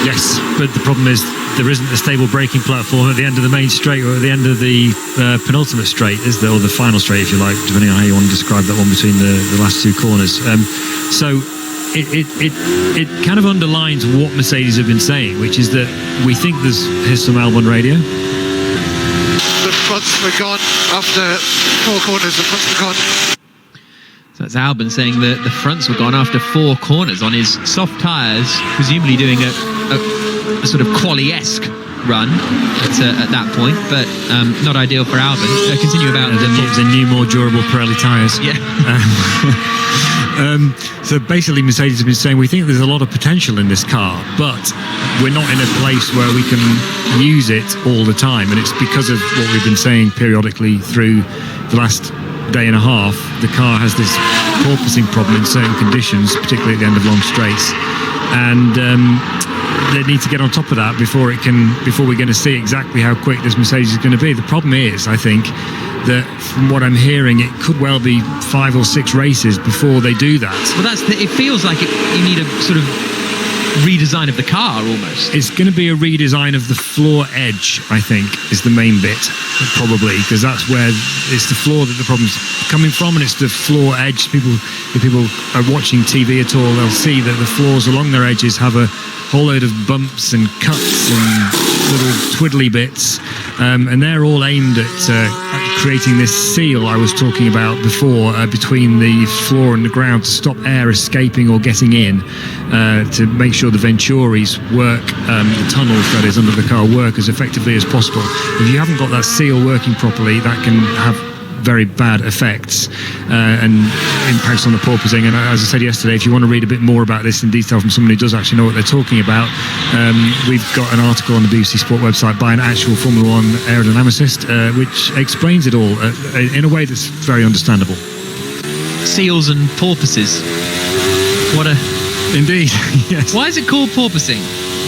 Yes, but the problem is there isn't a stable braking platform at the end of the main straight or at the end of the penultimate straight, is there, or the final straight, if you like, depending on how you want to describe that one between the last two corners. So it kind of underlines what Mercedes have been saying, which is that we think here's some Albon radio. The fronts were gone after 4 corners. The fronts were gone. So that's Albon saying that the fronts were gone after 4 corners on his soft tyres, presumably doing a sort of quali-esque run at that point, but not ideal for Albon. Continue about the new, more durable Pirelli tyres. Yeah. So basically, Mercedes have been saying we think there's a lot of potential in this car, but we're not in a place where we can use it all the time, and it's because of what we've been saying periodically through the last day and a half. The car has this porpoising problem in certain conditions, particularly at the end of long straights, and they need to get on top of that before we're going to see exactly how quick this Mercedes is going to be. The problem is, I think, that from what I'm hearing, it could well be 5 or 6 races before they do that. Well, it feels like you need a sort of redesign of the car almost. It's going to be a redesign of the floor edge, I think, is the main bit, probably, because that's where it's the floor that the problem's coming from, and it's the floor edge. If people are watching TV at all, they'll see that the floors along their edges have a whole load of bumps and cuts and little twiddly bits, and they're all aimed at creating this seal I was talking about before between the floor and the ground to stop air escaping or getting in, to make sure the venturis work, the tunnels that is under the car work as effectively as possible. If you haven't got that seal working properly, that can have very bad effects and impacts on the porpoising. And as I said yesterday, if you want to read a bit more about this in detail from someone who does actually know what they're talking about, we've got an article on the BBC Sport website by an actual Formula One aerodynamicist, which explains it all in a way that's very understandable. Seals and porpoises. What a... Indeed, yes. Why is it called porpoising?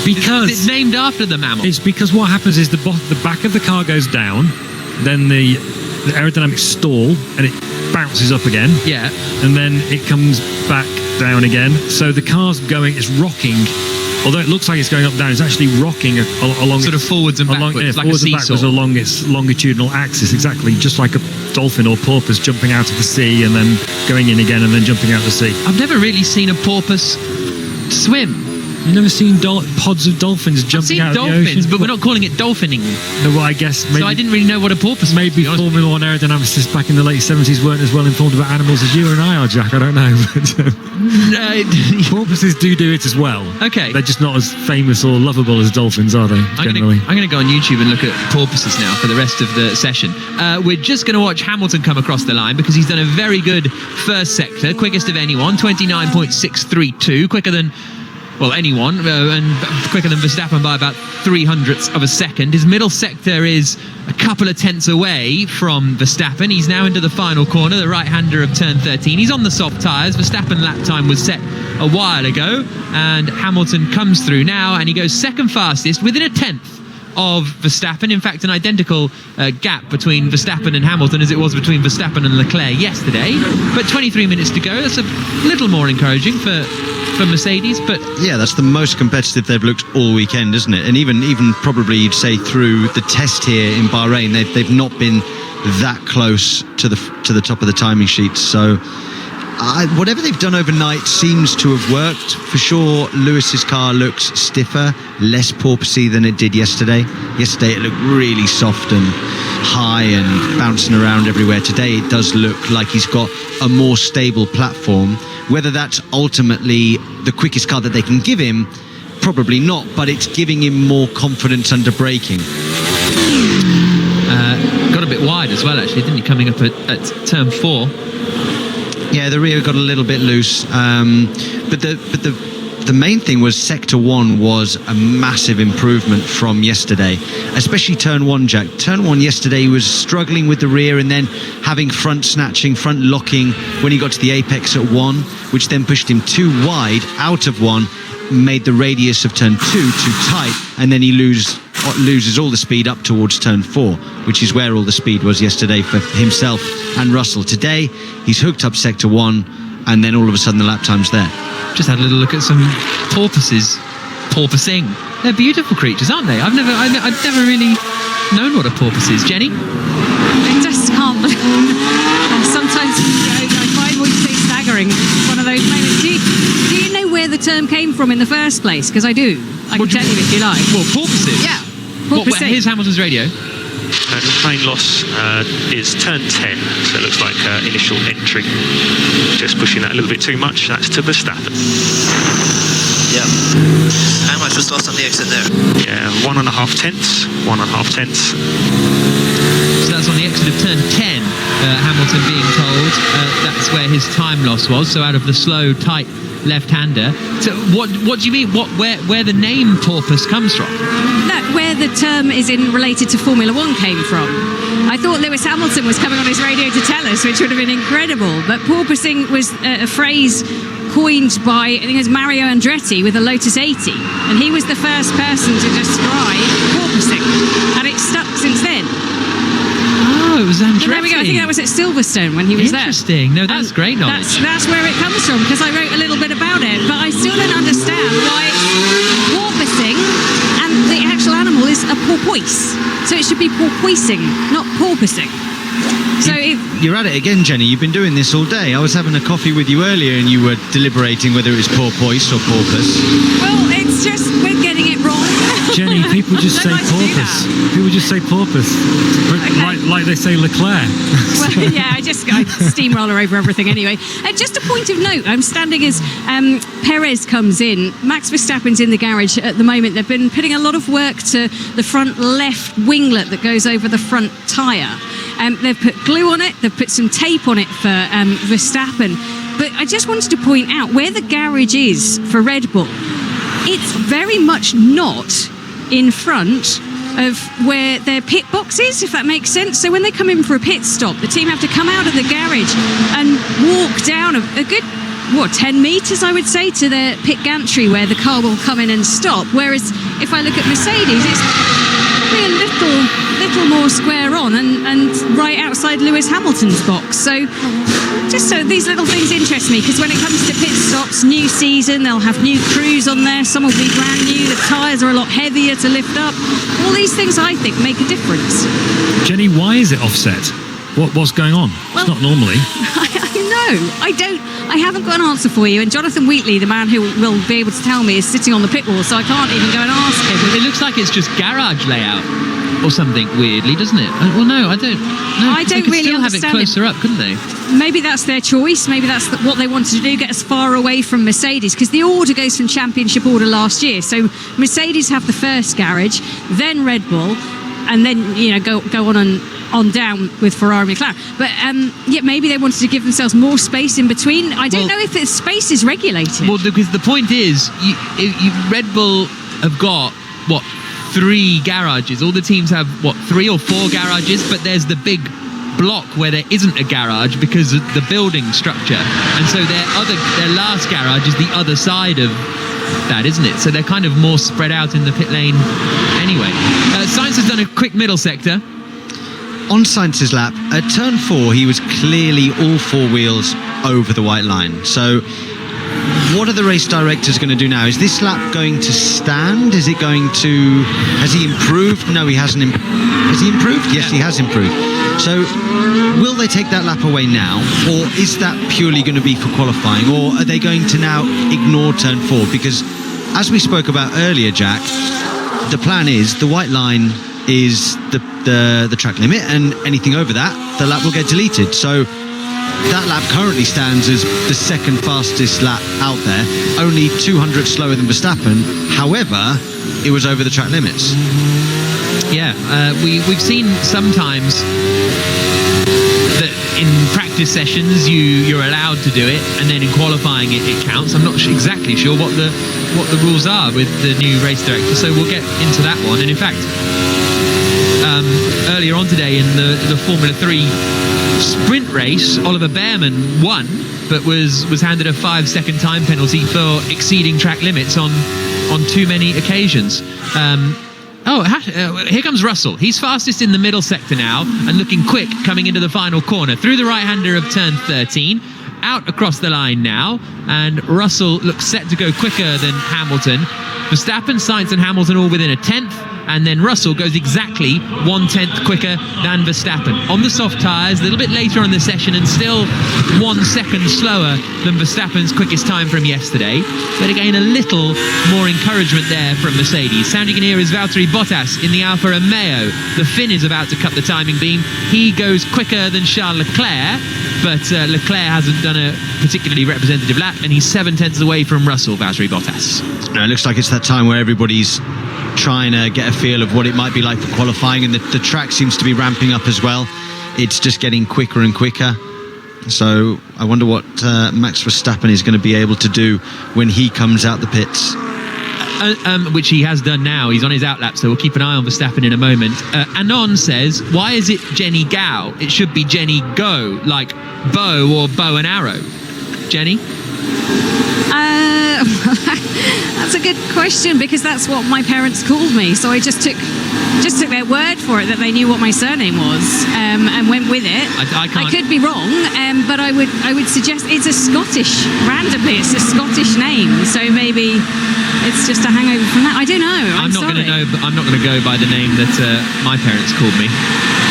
Because it's named after the mammal. It's because what happens is the back of the car goes down, then the aerodynamics stall, and it bounces up again. Yeah. And then it comes back down again. So the car's it's rocking. Although it looks like it's going up and down, it's actually rocking along sort of forwards and backwards, like forwards a and backwards along its longitudinal axis, exactly, just like a dolphin or porpoise jumping out of the sea and then going in again and then jumping out of the sea. I've never really seen a porpoise swim. You've never seen pods of dolphins jumping out of the ocean? I've seen dolphins, but we're not calling it dolphining. No, well, I guess maybe... So I didn't really know what a porpoise was. Maybe Formula One aerodynamicists back in the late 70s weren't as well informed about animals as you and I are, Jack. I don't know. But, porpoises do it as well. Okay. They're just not as famous or lovable as dolphins, are they, generally? I'm going to go on YouTube and look at porpoises now for the rest of the session. We're just going to watch Hamilton come across the line because he's done a very good first sector, quickest of anyone, 29.632, quicker than... well, anyone, and quicker than Verstappen by about 0.03 of a second. His middle sector is a couple of tenths away from Verstappen. He's now into the final corner, the right-hander of turn 13. He's on the soft tyres. Verstappen lap time was set a while ago, and Hamilton comes through now, and he goes second fastest within a tenth of Verstappen. In fact, an identical gap between Verstappen and Hamilton as it was between Verstappen and Leclerc yesterday. But 23 minutes to go. That's a little more encouraging for Mercedes, but yeah, that's the most competitive they've looked all weekend, isn't it? And even probably you'd say through the test here in Bahrain, they've not been that close to the top of the timing sheet. So whatever they've done overnight seems to have worked. For sure, Lewis's car looks stiffer, less porpoisey than it did yesterday. Yesterday it looked really soft and high and bouncing around everywhere. Today it does look like he's got a more stable platform. Whether that's ultimately the quickest car that they can give him, probably not, but it's giving him more confidence under braking. Got a bit wide as well, actually, didn't he, coming up at turn 4? Yeah, the rear got a little bit loose, but the main thing was sector 1 was a massive improvement from yesterday, especially turn 1, Jack. Turn 1 yesterday, he was struggling with the rear and then having front snatching, front locking when he got to the apex at 1, which then pushed him too wide out of 1, made the radius of turn 2 too tight, and then he loses all the speed up towards turn 4, which is where all the speed was yesterday for himself and Russell. Today, he's hooked up sector 1, and then all of a sudden the lap time's there. Just had a little look at some porpoises porpoising. They're beautiful creatures, aren't they? I've never really known what a porpoise is. Jenny? I just can't believe. Sometimes I find what you say staggering. It's one of those moments. Do you know where the term came from in the first place? Because I do. I can tell you if you like. Well, porpoises? Yeah. Here's Hamilton's radio. The main loss is turn 10, so it looks like initial entry. Just pushing that a little bit too much. That's to Verstappen. Yeah. How much was lost on the exit there? Yeah, 1.5 tenths. 1.5 tenths. So that's on the exit of turn 10. Hamilton being told that's where his time loss was. So out of the slow, tight left-hander. So what do you mean? Where the name porpoise comes from? No, where the term is related to Formula One came from. I thought Lewis Hamilton was coming on his radio to tell us, which would have been incredible. But porpoising was a phrase coined by, I think it was Mario Andretti with a Lotus 80, and he was the first person to describe porpoising, and it's stuck since then. Oh, it was Andretti. There we go. I think that was at Silverstone when he was there. Interesting. No, that's great knowledge. That's where it comes from, because I wrote a little bit about it, but I still don't understand why it's porpoising and the actual animal is a porpoise. So it should be porpoising, not porpoising. So You're at it again, Jenny. You've been doing this all day. I was having a coffee with you earlier and you were deliberating whether it was porpoise or porpoise. Well, it's just we're getting it wrong. Jenny, people just say Don't like to do porpoise. People just say porpoise. Like they say Leclerc. Well, yeah, I steamroller over everything anyway. Just a point of note, I'm standing as Perez comes in. Max Verstappen's in the garage at the moment. They've been putting a lot of work to the front left winglet that goes over the front tyre. They've put glue on it, they've put some tape on it for Verstappen. But I just wanted to point out where the garage is for Red Bull. It's very much not in front of where their pit box is, if that makes sense. So when they come in for a pit stop, the team have to come out of the garage and walk down a good 10 metres, I would say, to their pit gantry where the car will come in and stop. Whereas if I look at Mercedes, it's probably a little more square on and right outside Lewis Hamilton's box. So just so these little things interest me, because when it comes to pit stops, new season, they'll have new crews on there. Some will be brand new. The tyres are a lot heavier to lift up. All these things, I think, make a difference. Jenny, why is it offset? What's going on? It's not normally. I haven't got an answer for you. And Jonathan Wheatley, the man who will be able to tell me, is sitting on the pit wall, so I can't even go and ask him. It looks like it's just garage layout or something, weirdly, doesn't it? Well, no, I don't. No, I don't really still understand have it closer up, couldn't they? Maybe that's their choice. Maybe that's what they wanted to do, get as far away from Mercedes, because the order goes from championship order last year. So Mercedes have the first garage, then Red Bull, and then go on down with Ferrari and McLaren. But maybe they wanted to give themselves more space in between. I don't know if the space is regulated. Well, because the point is, Red Bull have got 3 garages. All the teams have 3 or 4 garages, but there's the big block where there isn't a garage because of the building structure, and so their last garage is the other side of that, isn't it? So they're kind of more spread out in the pit lane anyway. Sainz has done a quick middle sector. On Sainz's lap, at turn 4, he was clearly all 4 wheels over the white line. So what are the race directors going to do now? Is this lap going to stand? Is it going to... Has he improved? No, he hasn't. Has he improved? Yes, he has improved. So will they take that lap away now? Or is that purely going to be for qualifying? Or are they going to now ignore turn 4? Because as we spoke about earlier, Jack, the plan is the white line is the track limit, and anything over that, the lap will get deleted. So that lap currently stands as the second fastest lap out there, only 200 slower than Verstappen. However, it was over the track limits. Yeah, we've seen sometimes that in practice sessions you're allowed to do it, and then in qualifying it counts. I'm not exactly sure what the rules are with the new race director, so we'll get into that one. And in fact, earlier on today in the Formula 3 sprint race, Oliver Behrman won, but was handed a 5-second time penalty for exceeding track limits on too many occasions. Here comes Russell. He's fastest in the middle sector now and looking quick coming into the final corner through the right-hander of turn 13. Out across the line now, and Russell looks set to go quicker than Hamilton. Verstappen, Sainz and Hamilton all within a tenth, and then Russell goes exactly 1/10 quicker than Verstappen. On the soft tyres, a little bit later on the session, and still 1 second slower than Verstappen's quickest time from yesterday. But again, a little more encouragement there from Mercedes. Sound you can hear is Valtteri Bottas in the Alfa Romeo. The Finn is about to cut the timing beam. He goes quicker than Charles Leclerc, but Leclerc hasn't done a particularly representative lap, and he's 7 tenths away from Russell, Valtteri Bottas. No, it looks like it's that time where everybody's trying to get a feel of what it might be like for qualifying, and the track seems to be ramping up as well. It's just getting quicker and quicker. So I wonder what Max Verstappen is going to be able to do when he comes out the pits. Which he has done now. He's on his outlap, so we'll keep an eye on Verstappen in a moment. Anon says, why is it Jenny Gao? It should be Jenny Go, like bow or bow and arrow. Jenny? That's a good question, because that's what my parents called me. So I just took their word for it that they knew what my surname was, and went with it. I could be wrong, but I would suggest it's a Scottish. Randomly, it's a Scottish name. So maybe it's just a hangover from that. I don't know. I'm not going to know, but I'm not going to go by the name that my parents called me.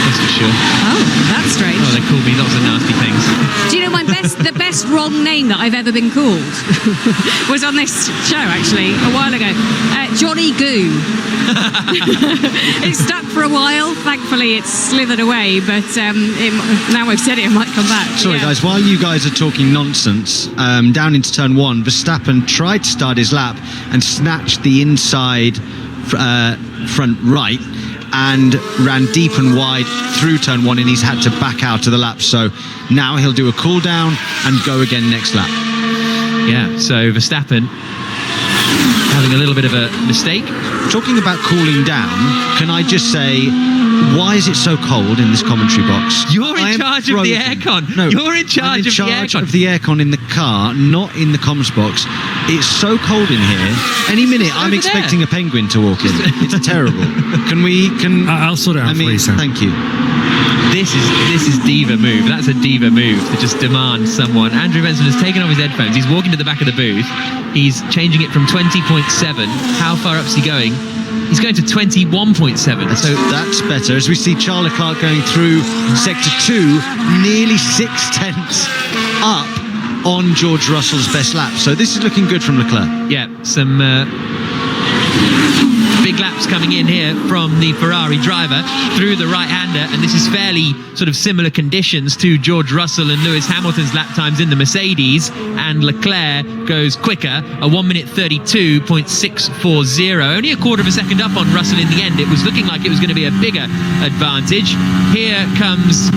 That's for sure. Oh, that's strange. Oh, they called me lots of nasty things. Do you know the best wrong name that I've ever been called was on this show, actually, a while ago. Johnny Goo. It stuck for a while. Thankfully, it's slithered away, but now I've said it might come back. Sorry, guys, while you guys are talking nonsense, down into turn one, Verstappen tried to start his lap and snatched the inside front right and ran deep and wide through turn one, and he's had to back out of the lap. So now he'll do a cool down and go again next lap. Yeah, so Verstappen having a little bit of a mistake. Talking about cooling down, can I just say, why is it so cold in this commentary box? You're in charge of the aircon. No, you're in charge of the aircon. Of the aircon in the car, not in the comms box. It's so cold in here. Any minute, I'm expecting a penguin to walk in. It's terrible. I'll sort it out for you, Sam. Thank you. This is diva move. That's a diva move to just demand someone. Andrew Benson has taken off his headphones. He's walking to the back of the booth. He's changing it from 20.7. How far up's he going? He's going to 21.7. So that's better. As we see Charles Leclerc going through sector 2, nearly 6/10 up on George Russell's best lap. So this is looking good from Leclerc. Yeah, some big laps coming in here from the Ferrari driver through the right-hander, and this is fairly sort of similar conditions to George Russell and Lewis Hamilton's lap times in the Mercedes, and Leclerc goes quicker, a 1 minute 32.640, only a quarter of a second up on Russell in the end. It was looking like it was going to be a bigger advantage. Here comes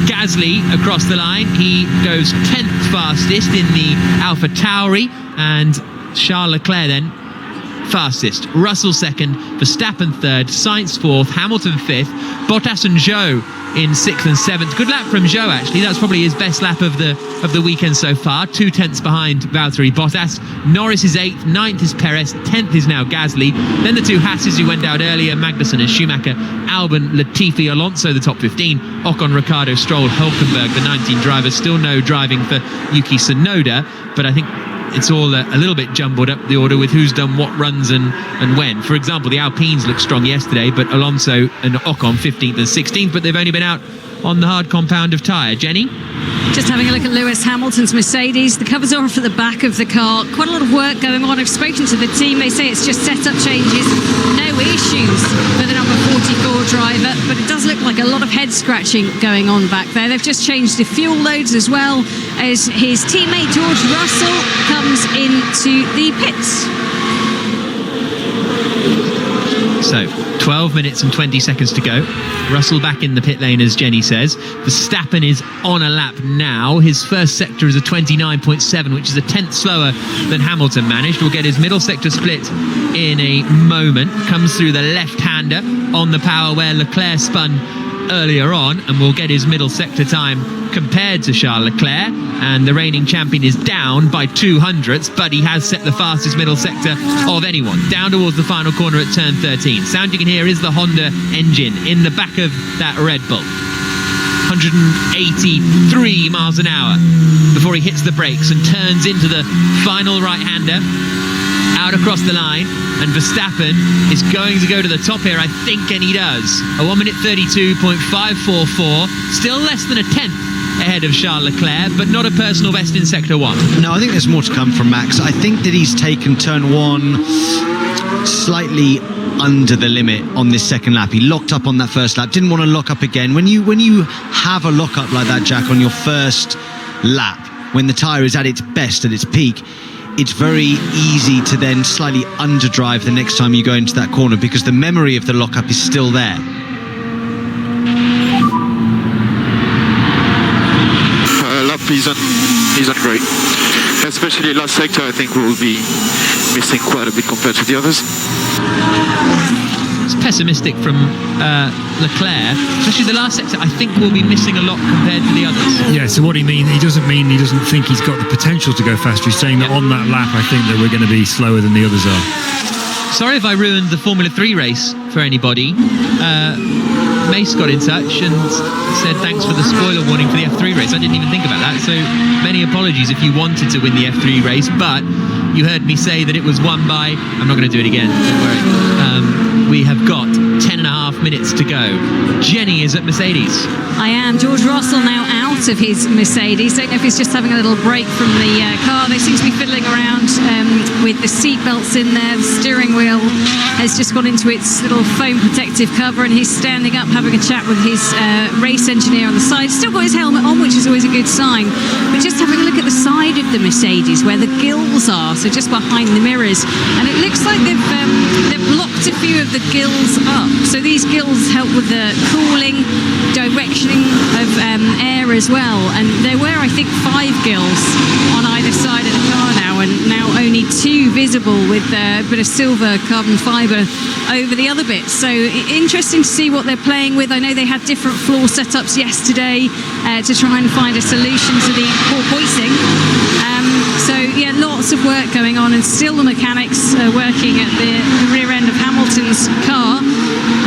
Gasly across the line. He goes 10th fastest in the Alpha Tauri, and Charles Leclerc then fastest. Russell second, Verstappen third, Sainz fourth, Hamilton fifth, Bottas and Zhou in 6th and 7th. Good lap from Zhou, actually. That's probably his best lap of the weekend so far. 2/10 behind Valtteri Bottas. Norris is 8th, 9th is Perez, 10th is now Gasly. Then the two Hasses who went out earlier, Magnussen and Schumacher, Albon, Latifi, Alonso, the top 15, Ocon, Ricciardo, Stroll, Hülkenberg, the 19 drivers. Still no driving for Yuki Tsunoda, but I think it's all a little bit jumbled up, the order, with who's done what runs and when. For example, the Alpines looked strong yesterday, but Alonso and Ocon 15th and 16th, but they've only been out on the hard compound of tyre. Jenny? Just having a look at Lewis Hamilton's Mercedes. The covers are off at the back of the car. Quite a lot of work going on. I've spoken to the team. They say it's just setup changes. No issues for the number 44 driver, but it does look like a lot of head scratching going on back there. They've just changed the fuel loads as well, as his teammate George Russell comes into the pits. So, 12 minutes and 20 seconds to go. Russell back in the pit lane, as Jenny says. Verstappen is on a lap now. His first sector is a 29.7, which is a 10th slower than Hamilton managed. We'll get his middle sector split in a moment. Comes through the left-hander on the power where Leclerc spun earlier on, and we'll get his middle sector time compared to Charles Leclerc, and the reigning champion is down by 200ths, but he has set the fastest middle sector of anyone, down towards the final corner at turn 13. Sound you can hear is the Honda engine in the back of that Red Bull. 183 miles an hour before he hits the brakes and turns into the final right-hander out across the line, and Verstappen is going to go to the top here, I think, and he does. A 1 minute 32.544, still less than a 10th ahead of Charles Leclerc, but not a personal best in Sector 1. No, I think there's more to come from Max. I think that he's taken turn 1 slightly under the limit on this second lap. He locked up on that first lap, didn't want to lock up again. When you have a lock up like that, Jack, on your first lap, when the tyre is at its best, at its peak, it's very easy to then slightly underdrive the next time you go into that corner, because the memory of the lockup is still there. Lap isn't great. Especially last sector, I think we will be missing quite a bit compared to the others. It's pessimistic from Leclerc, especially the last sector. I think we'll be missing a lot compared to the others. Yeah, So what he doesn't mean he doesn't think he's got the potential to go faster. He's saying that on that lap, I think that we're going to be slower than the others are. Sorry if I ruined the Formula 3 race for anybody. Mace got in touch and said thanks for the spoiler warning for the F3 race. I didn't even think about that, so many apologies if you wanted to win the F3 race, but you heard me say that it was won by... I'm not going to do it again, don't worry. We have got 10.5 minutes to go. Jenny is at Mercedes. I am. George Russell now out of his Mercedes. Don't know if he's just having a little break from the car. They seem to be fiddling around with the seat belts in there. The steering wheel has just gone into its little foam protective cover, and he's standing up having a chat with his race engineer on the side. Still got his helmet on, which is always a good sign. But just having a look at the side of the Mercedes where the gills are, so just behind the mirrors, and it looks like they've blocked a few of the gills up. So these gills help with the cooling, directioning of air as well. And there were, I think, 5 gills on either side of the car now, and now only 2 visible with a bit of silver carbon fibre over the other bits. So interesting to see what they're playing with. I know they had different floor setups yesterday to try and find a solution to the porpoising. So yeah, lots of work going on, and still the mechanics working at the rear end of Hamilton's car.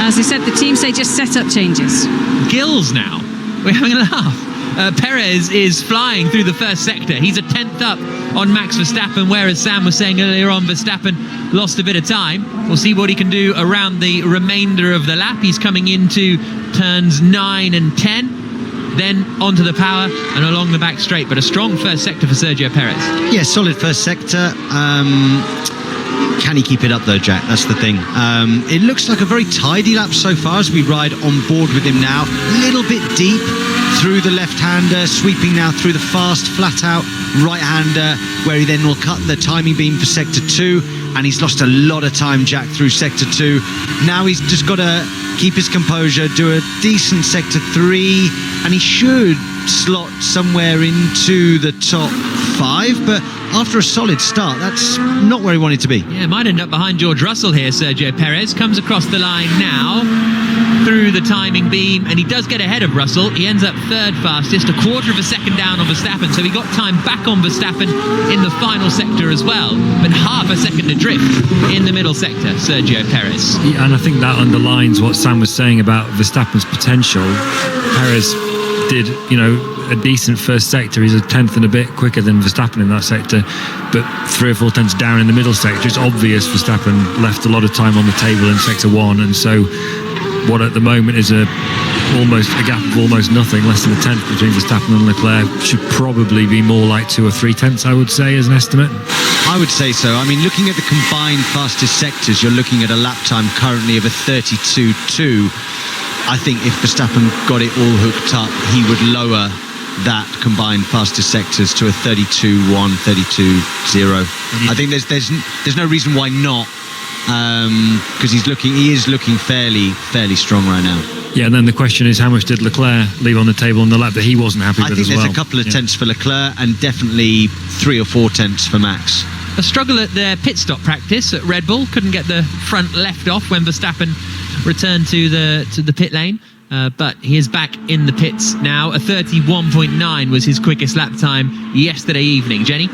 As I said, the team say just set up changes. Gills now. We're having a laugh. Perez is flying through the first sector. He's a 10th up on Max Verstappen, whereas Sam was saying earlier on, Verstappen lost a bit of time. We'll see what he can do around the remainder of the lap. He's coming into turns 9 and 10, then onto the power and along the back straight. But a strong first sector for Sergio Perez. Yeah, solid first sector. Can he keep it up though, Jack? That's the thing. It looks like a very tidy lap so far as we ride on board with him now. A little bit deep through the left-hander, sweeping now through the fast, flat-out right-hander, where he then will cut the timing beam for Sector 2, and he's lost a lot of time, Jack, through Sector 2. Now he's just got to keep his composure, do a decent Sector 3, and he should slot somewhere into the top 5, but after a solid start, that's not where he wanted to be. Yeah, might end up behind George Russell here. Sergio Perez comes across the line now through the timing beam, and he does get ahead of Russell. He ends up 3rd fastest, a quarter of a second down on Verstappen, so he got time back on Verstappen in the final sector as well, but half a second adrift in the middle sector, Sergio Perez. Yeah, and I think that underlines what Sam was saying about Verstappen's potential. Perez did, a decent first sector. He's a 10th and a bit quicker than Verstappen in that sector, but 3 or 4 tenths down in the middle sector. It's obvious Verstappen left a lot of time on the table in sector 1, and so what at the moment is a gap of almost nothing, less than a tenth between Verstappen and Leclerc, should probably be more like 2 or 3 tenths, I would say, as an estimate. I would say so. I mean, looking at the combined fastest sectors, you're looking at a lap time currently of a 32.2. I think if Verstappen got it all hooked up, he would lower that combined fastest sectors to a 32.1, 32.0. I think there's no reason why not, because he is looking fairly strong right now. Yeah, and then the question is, how much did Leclerc leave on the table on the lap that he wasn't happy with as well? I think there's a couple of tenths for Leclerc and definitely 3 or 4 tenths for Max. A struggle at their pit stop practice at Red Bull. Couldn't get the front left off when Verstappen returned to the pit lane. But he is back in the pits now. A 31.9 was his quickest lap time yesterday evening. Jenny?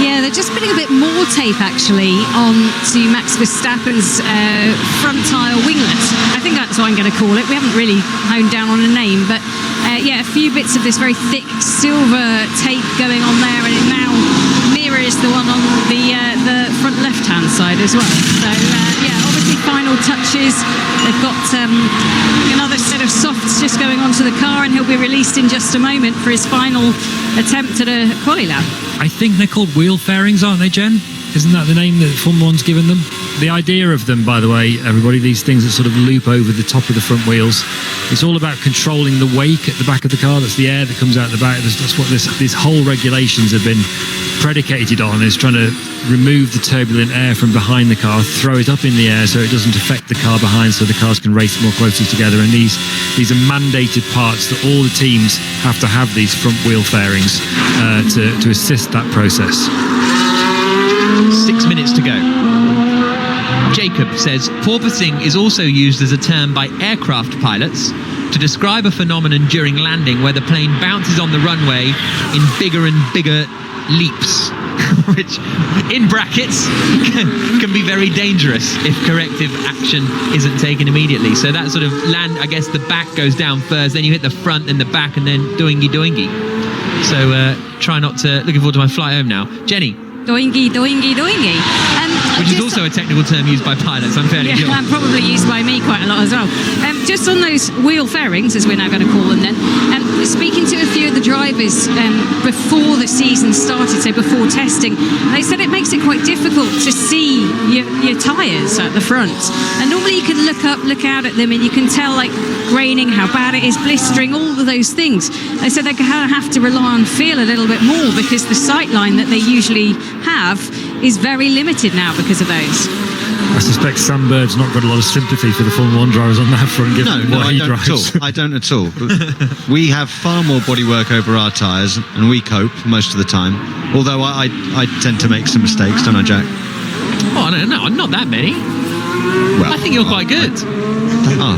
Yeah, they're just putting a bit more tape actually on to Max Verstappen's front tyre winglet. I think that's what I'm going to call it. We haven't really honed down on a name, but yeah, a few bits of this very thick silver tape going on there, and it now mirrors the one on the front left-hand side as well. So yeah, obviously final touches. They've got another set of softs just going onto the car, and he'll be released in just a moment for his final attempt at a quali lap. I think they're called wheel fairings, aren't they, Jen? Isn't that the name that Formula 1's given them? The idea of them, by the way, everybody, these things that sort of loop over the top of the front wheels, it's all about controlling the wake at the back of the car. That's the air that comes out the back. That's what these whole regulations have been predicated on, is trying to remove the turbulent air from behind the car, throw it up in the air so it doesn't affect the car behind, so the cars can race more closely together. And these are mandated parts that all the teams have to have, these front wheel fairings to assist that process. 6 minutes to go. Jacob says porpoising is also used as a term by aircraft pilots to describe a phenomenon during landing where the plane bounces on the runway in bigger and bigger leaps, which, in brackets, can be very dangerous if corrective action isn't taken immediately. So that sort of land, I guess the back goes down first, then you hit the front, then the back, and then doingy doingy. So try not to... Looking forward to my flight home now. Jenny. Doingy, doingy, doingy. Which is also a technical term used by pilots, I'm fairly sure. And probably used by me quite a lot as well. Just on those wheel fairings, as we're now going to call them then, speaking to a few of the drivers before the season started, so before testing, they said it makes it quite difficult to see your tyres at the front. And normally you can look out at them and you can tell, like, graining, how bad it is, blistering, all of those things. They said they have to rely on feel a little bit more because the sight line that they usually have is very limited now because of those. I suspect Sam Bird's not got a lot of sympathy for the Formula 1 drivers on that front, given what he drives. I don't at all. We have far more bodywork over our tyres, and we cope most of the time. Although I tend to make some mistakes, don't I, Jack? Oh, no, not that many. Well, I think you're quite good.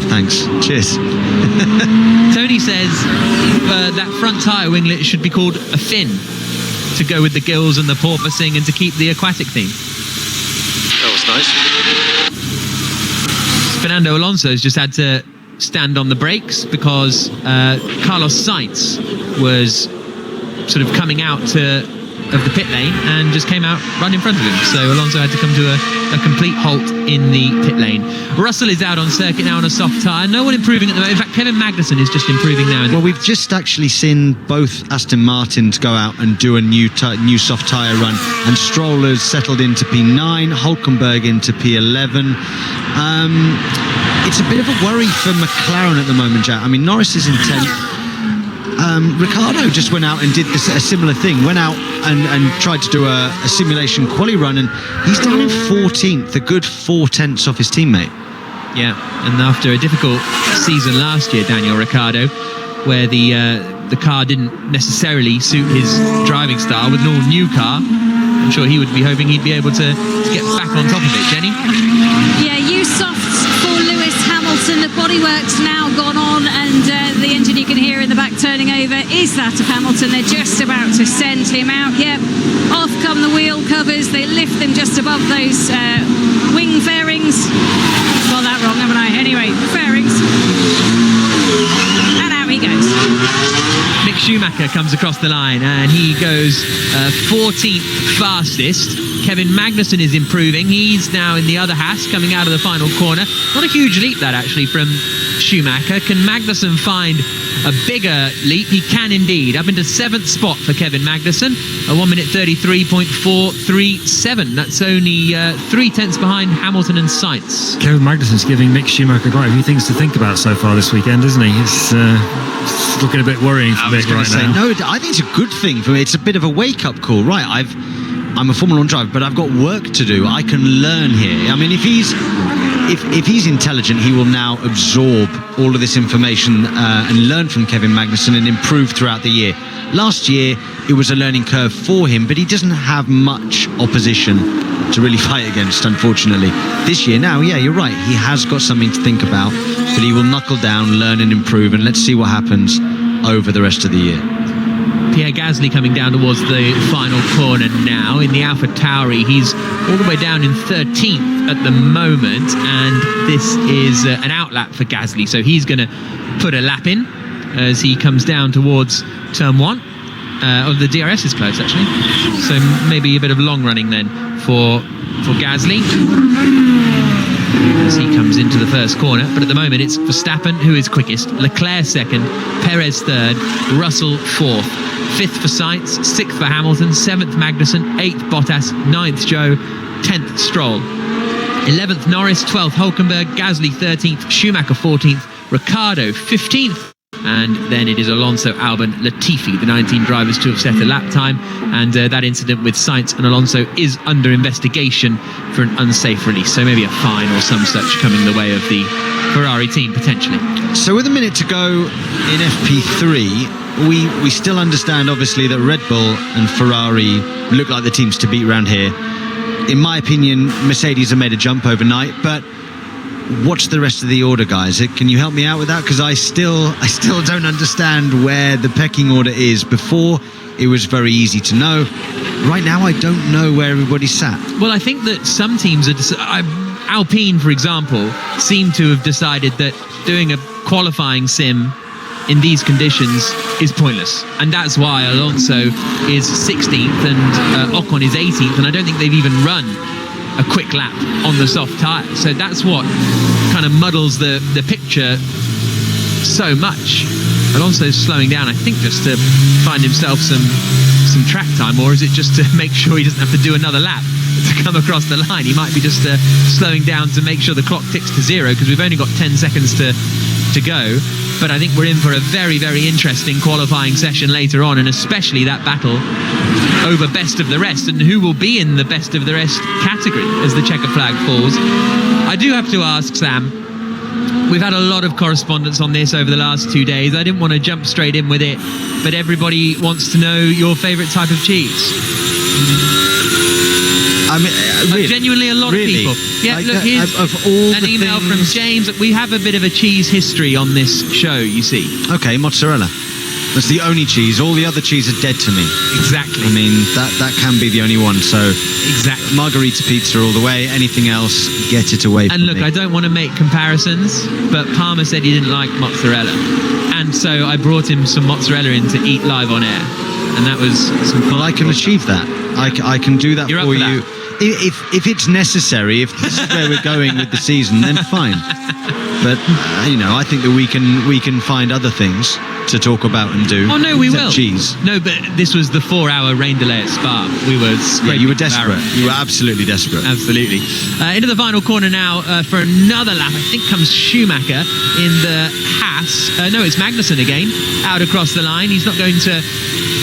Thanks. Cheers. Tony says that front tyre winglet should be called a fin, to go with the gills and the porpoising and to keep the aquatic theme. That was nice. Fernando Alonso's just had to stand on the brakes because Carlos Sainz was sort of coming out of the pit lane and just came out right in front of him. So Alonso had to come to a complete halt in the pit lane. Russell is out on circuit now on a soft tyre. No one improving at the moment. In fact, Kevin Magnussen is just improving now. Well, we've just actually seen both Aston Martins go out and do a new soft tyre run, and Stroll has settled into P9, Hülkenberg into P11. It's a bit of a worry for McLaren at the moment, Jack. I mean, Norris is in 10th. Ricciardo just went out and did a similar thing, went out and tried to do a simulation quali run, and he's down in 14th, a good 4/10 off his teammate. Yeah, and after a difficult season last year, Daniel Ricciardo, where the car didn't necessarily suit his driving style with an all-new car, I'm sure he would be hoping he'd be able to get back on top of it. Jenny? Yeah, softs for Lewis Hamilton. The bodywork's now gone on, and the engine you can hear in the back turning over is that of Hamilton. They're just about to send him out. Yep, off come the wheel covers. They lift them just above those wing fairings. Got that wrong, haven't I? Anyway, fairings. And out he goes. Mick Schumacher comes across the line and he goes 14th fastest. Kevin Magnussen is improving. He's now in the other Haas, coming out of the final corner. Not a huge leap, that, actually, from Schumacher. Can Magnussen find a bigger leap? He can indeed. Up into 7th spot for Kevin Magnussen. A 1:33.437. That's only 3/10 behind Hamilton and Sainz. Kevin Magnussen's giving Mick Schumacher quite a few things to think about so far this weekend, isn't he? It's looking a bit worrying for Mick right now. No, I think it's a good thing for me. It's a bit of a wake-up call. Right, I'm a Formula 1 driver, but I've got work to do. I can learn here. I mean, if he's intelligent, he will now absorb all of this information and learn from Kevin Magnussen and improve throughout the year. Last year, it was a learning curve for him, but he doesn't have much opposition to really fight against, unfortunately. This year, now, yeah, you're right. He has got something to think about, but he will knuckle down, learn and improve, and let's see what happens over the rest of the year. Pierre Gasly coming down towards the final corner now in the Alpha Tauri. He's all the way down in 13th at the moment, and this is an outlap for Gasly, so he's going to put a lap in as he comes down towards turn 1. The DRS is close, actually, so maybe a bit of long running then for Gasly as he comes into the first corner. But at the moment it's Verstappen who is quickest, Leclerc second, Perez third, Russell fourth, 5th for Sainz, 6th for Hamilton, 7th Magnussen, 8th Bottas, 9th Zhou, 10th Stroll, 11th Norris, 12th Hülkenberg, Gasly 13th, Schumacher 14th, Ricciardo 15th, and then it is Alonso, Albon, Latifi, the 19 drivers to have set a lap time, and that incident with Sainz and Alonso is under investigation for an unsafe release, so maybe a fine or some such coming the way of the Ferrari team potentially. So with a minute to go in FP3, we still understand obviously that Red Bull and Ferrari look like the teams to beat around here. In my opinion, Mercedes have made a jump overnight, but what's the rest of the order, guys? Can you help me out with that? Because I still don't understand where the pecking order is. Before, it was very easy to know. Right now, I don't know where everybody sat. Well, I think that some teams Alpine, for example, seem to have decided that doing a qualifying sim in these conditions is pointless, and that's why Alonso is 16th and Ocon is 18th, and I don't think they've even run a quick lap on the soft tyre. So that's what kind of muddles the picture so much. Alonso's slowing down, I think, just to find himself some track time, or is it just to make sure he doesn't have to do another lap to come across the line? He might be just slowing down to make sure the clock ticks to 0, because we've only got 10 seconds to go. But I think we're in for a very, very interesting qualifying session later on, and especially that battle over best of the rest, and who will be in the best of the rest category as the checker flag falls. I do have to ask, Sam, we've had a lot of correspondence on this over the last 2 days. I didn't want to jump straight in with it, but everybody wants to know your favourite type of cheese. I mean, really? Genuinely, a lot of people. Yeah, like, look, here's of all an email from James. We have a bit of a cheese history on this show, you see. Okay, mozzarella. That's the only cheese. All the other cheese are dead to me. Exactly. I mean, that can be the only one. So, exactly. Margarita pizza all the way. Anything else, get it away from me. And look, I don't want to make comparisons, but Palmer said he didn't like mozzarella, and so I brought him some mozzarella in to eat live on air, and that was some fun. Well, I can achieve that. I can do that. You're for up for you. that? If it's necessary, if this is where we're going with the season, then fine. But I think that we can find other things to talk about and do. Oh no, we will. Cheese. No, but this was the 4-hour rain delay at Spa. We were. Yeah, you were desperate. You were absolutely desperate. Absolutely. Into the final corner now for another lap. I think comes Schumacher in the Haas. No, it's Magnussen again out across the line. He's not going to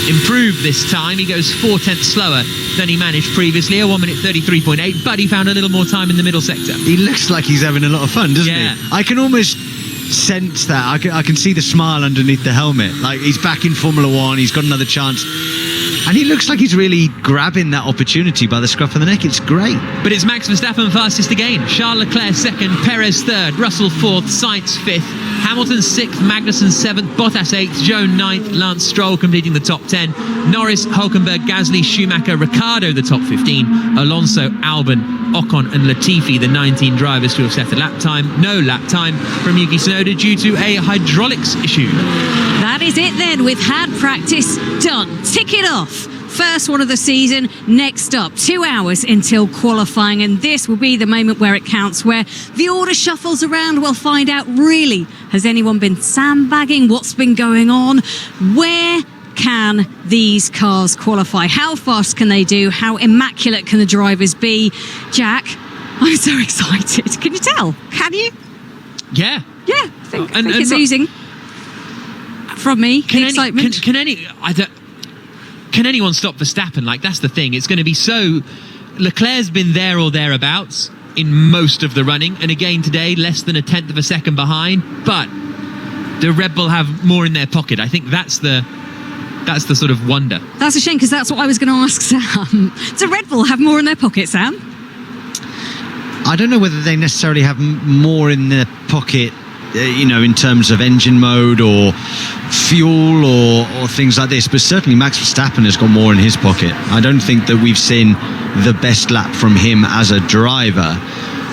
improve this time. He goes 4/10 slower than he managed previously, a 1 minute 33.8, but he found a little more time in the middle sector. He looks like he's having a lot of fun, doesn't he? I can almost sense that. I can see the smile underneath the helmet. Like, he's back in Formula One, he's got another chance. And he looks like he's really grabbing that opportunity by the scruff of the neck. It's great. But it's Max Verstappen fastest again. Charles Leclerc second, Perez third, Russell fourth, Sainz fifth, Hamilton sixth, Magnussen seventh, Bottas eighth, Zhou ninth, Lance Stroll completing the top 10, Norris, Hulkenberg, Gasly, Schumacher, Ricciardo the top 15, Alonso, Albon, Ocon and Latifi the 19 drivers to have set a lap time. No lap time from Yuki Tsunoda due to a hydraulics issue. That is it then. We've had practice done. Tick it off. First one of the season. Next up, 2 hours until qualifying, and this will be the moment where it counts, where the order shuffles around. We'll find out, really, has anyone been sandbagging? What's been going on? Where can these cars qualify? How fast can they do? How immaculate can the drivers be? Jack, I'm so excited. Can you tell? Can you? Yeah. Yeah, I think it's oozing from me. Can excitement. Can anyone stop Verstappen? Like, that's the thing. It's going to be so... Leclerc's been there or thereabouts in most of the running, and again today, less than 1/10 of a second behind, but the Red Bull have more in their pocket. I think that's the sort of wonder. That's a shame, because that's what I was going to ask Sam. Does Red Bull have more in their pocket, Sam? I don't know whether they necessarily have more in their pocket, in terms of engine mode or fuel or things like this, but certainly Max Verstappen has got more in his pocket. I don't think that we've seen the best lap from him as a driver,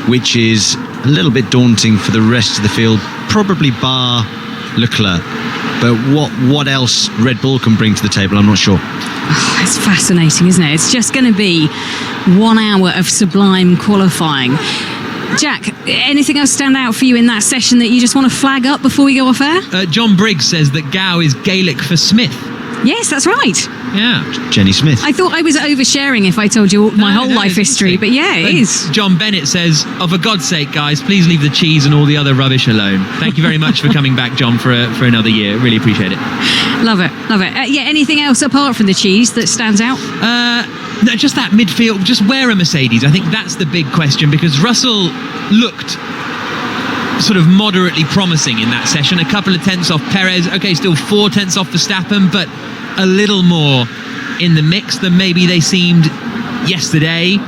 which is a little bit daunting for the rest of the field, probably bar Leclerc. But what else Red Bull can bring to the table, I'm not sure. Oh, it's fascinating, isn't it? It's just going to be 1 hour of sublime qualifying. Jack, anything else stand out for you in that session that you just want to flag up before we go off air? John Briggs says that Gow is Gaelic for Smith. Yes, that's right. Yeah. Jenny Smith. I thought I was oversharing if I told you my whole life history, but yeah, it is. John Bennett says, oh, for God's sake, guys, please leave the cheese and all the other rubbish alone. Thank you very much for coming back, John, for another year. Really appreciate it. Love it. Yeah, anything else apart from the cheese that stands out? No, just that midfield, just where are Mercedes? I think that's the big question, because Russell looked sort of moderately promising in that session. A couple of tenths off Perez. Okay, still 4 tenths off Verstappen, but a little more in the mix than maybe they seemed yesterday.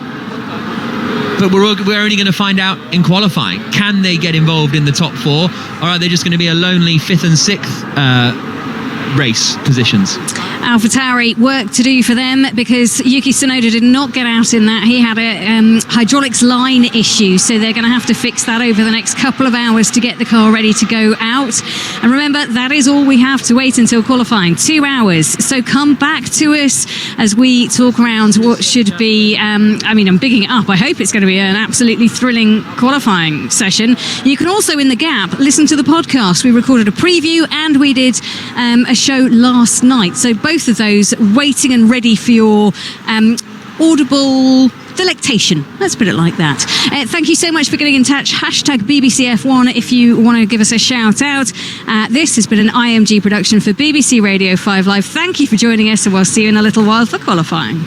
but we're only going to find out in qualifying. Can they get involved in the top 4, or are they just going to be a lonely 5th and 6th race positions? AlphaTauri, work to do for them, because Yuki Tsunoda did not get out in that. He had a hydraulics line issue, so they're going to have to fix that over the next couple of hours to get the car ready to go out. And remember, that is all we have to wait until qualifying, 2 hours. So come back to us as we talk around what should be, I'm bigging it up. I hope it's going to be an absolutely thrilling qualifying session. You can also, in the gap, listen to the podcast. We recorded a preview and we did a show last night. So both of those waiting and ready for your audible delectation. Let's put it like that. Thank you so much for getting in touch. #BBCF1 if you want to give us a shout out. This has been an IMG production for BBC Radio 5 Live. Thank you for joining us, and we'll see you in a little while for qualifying.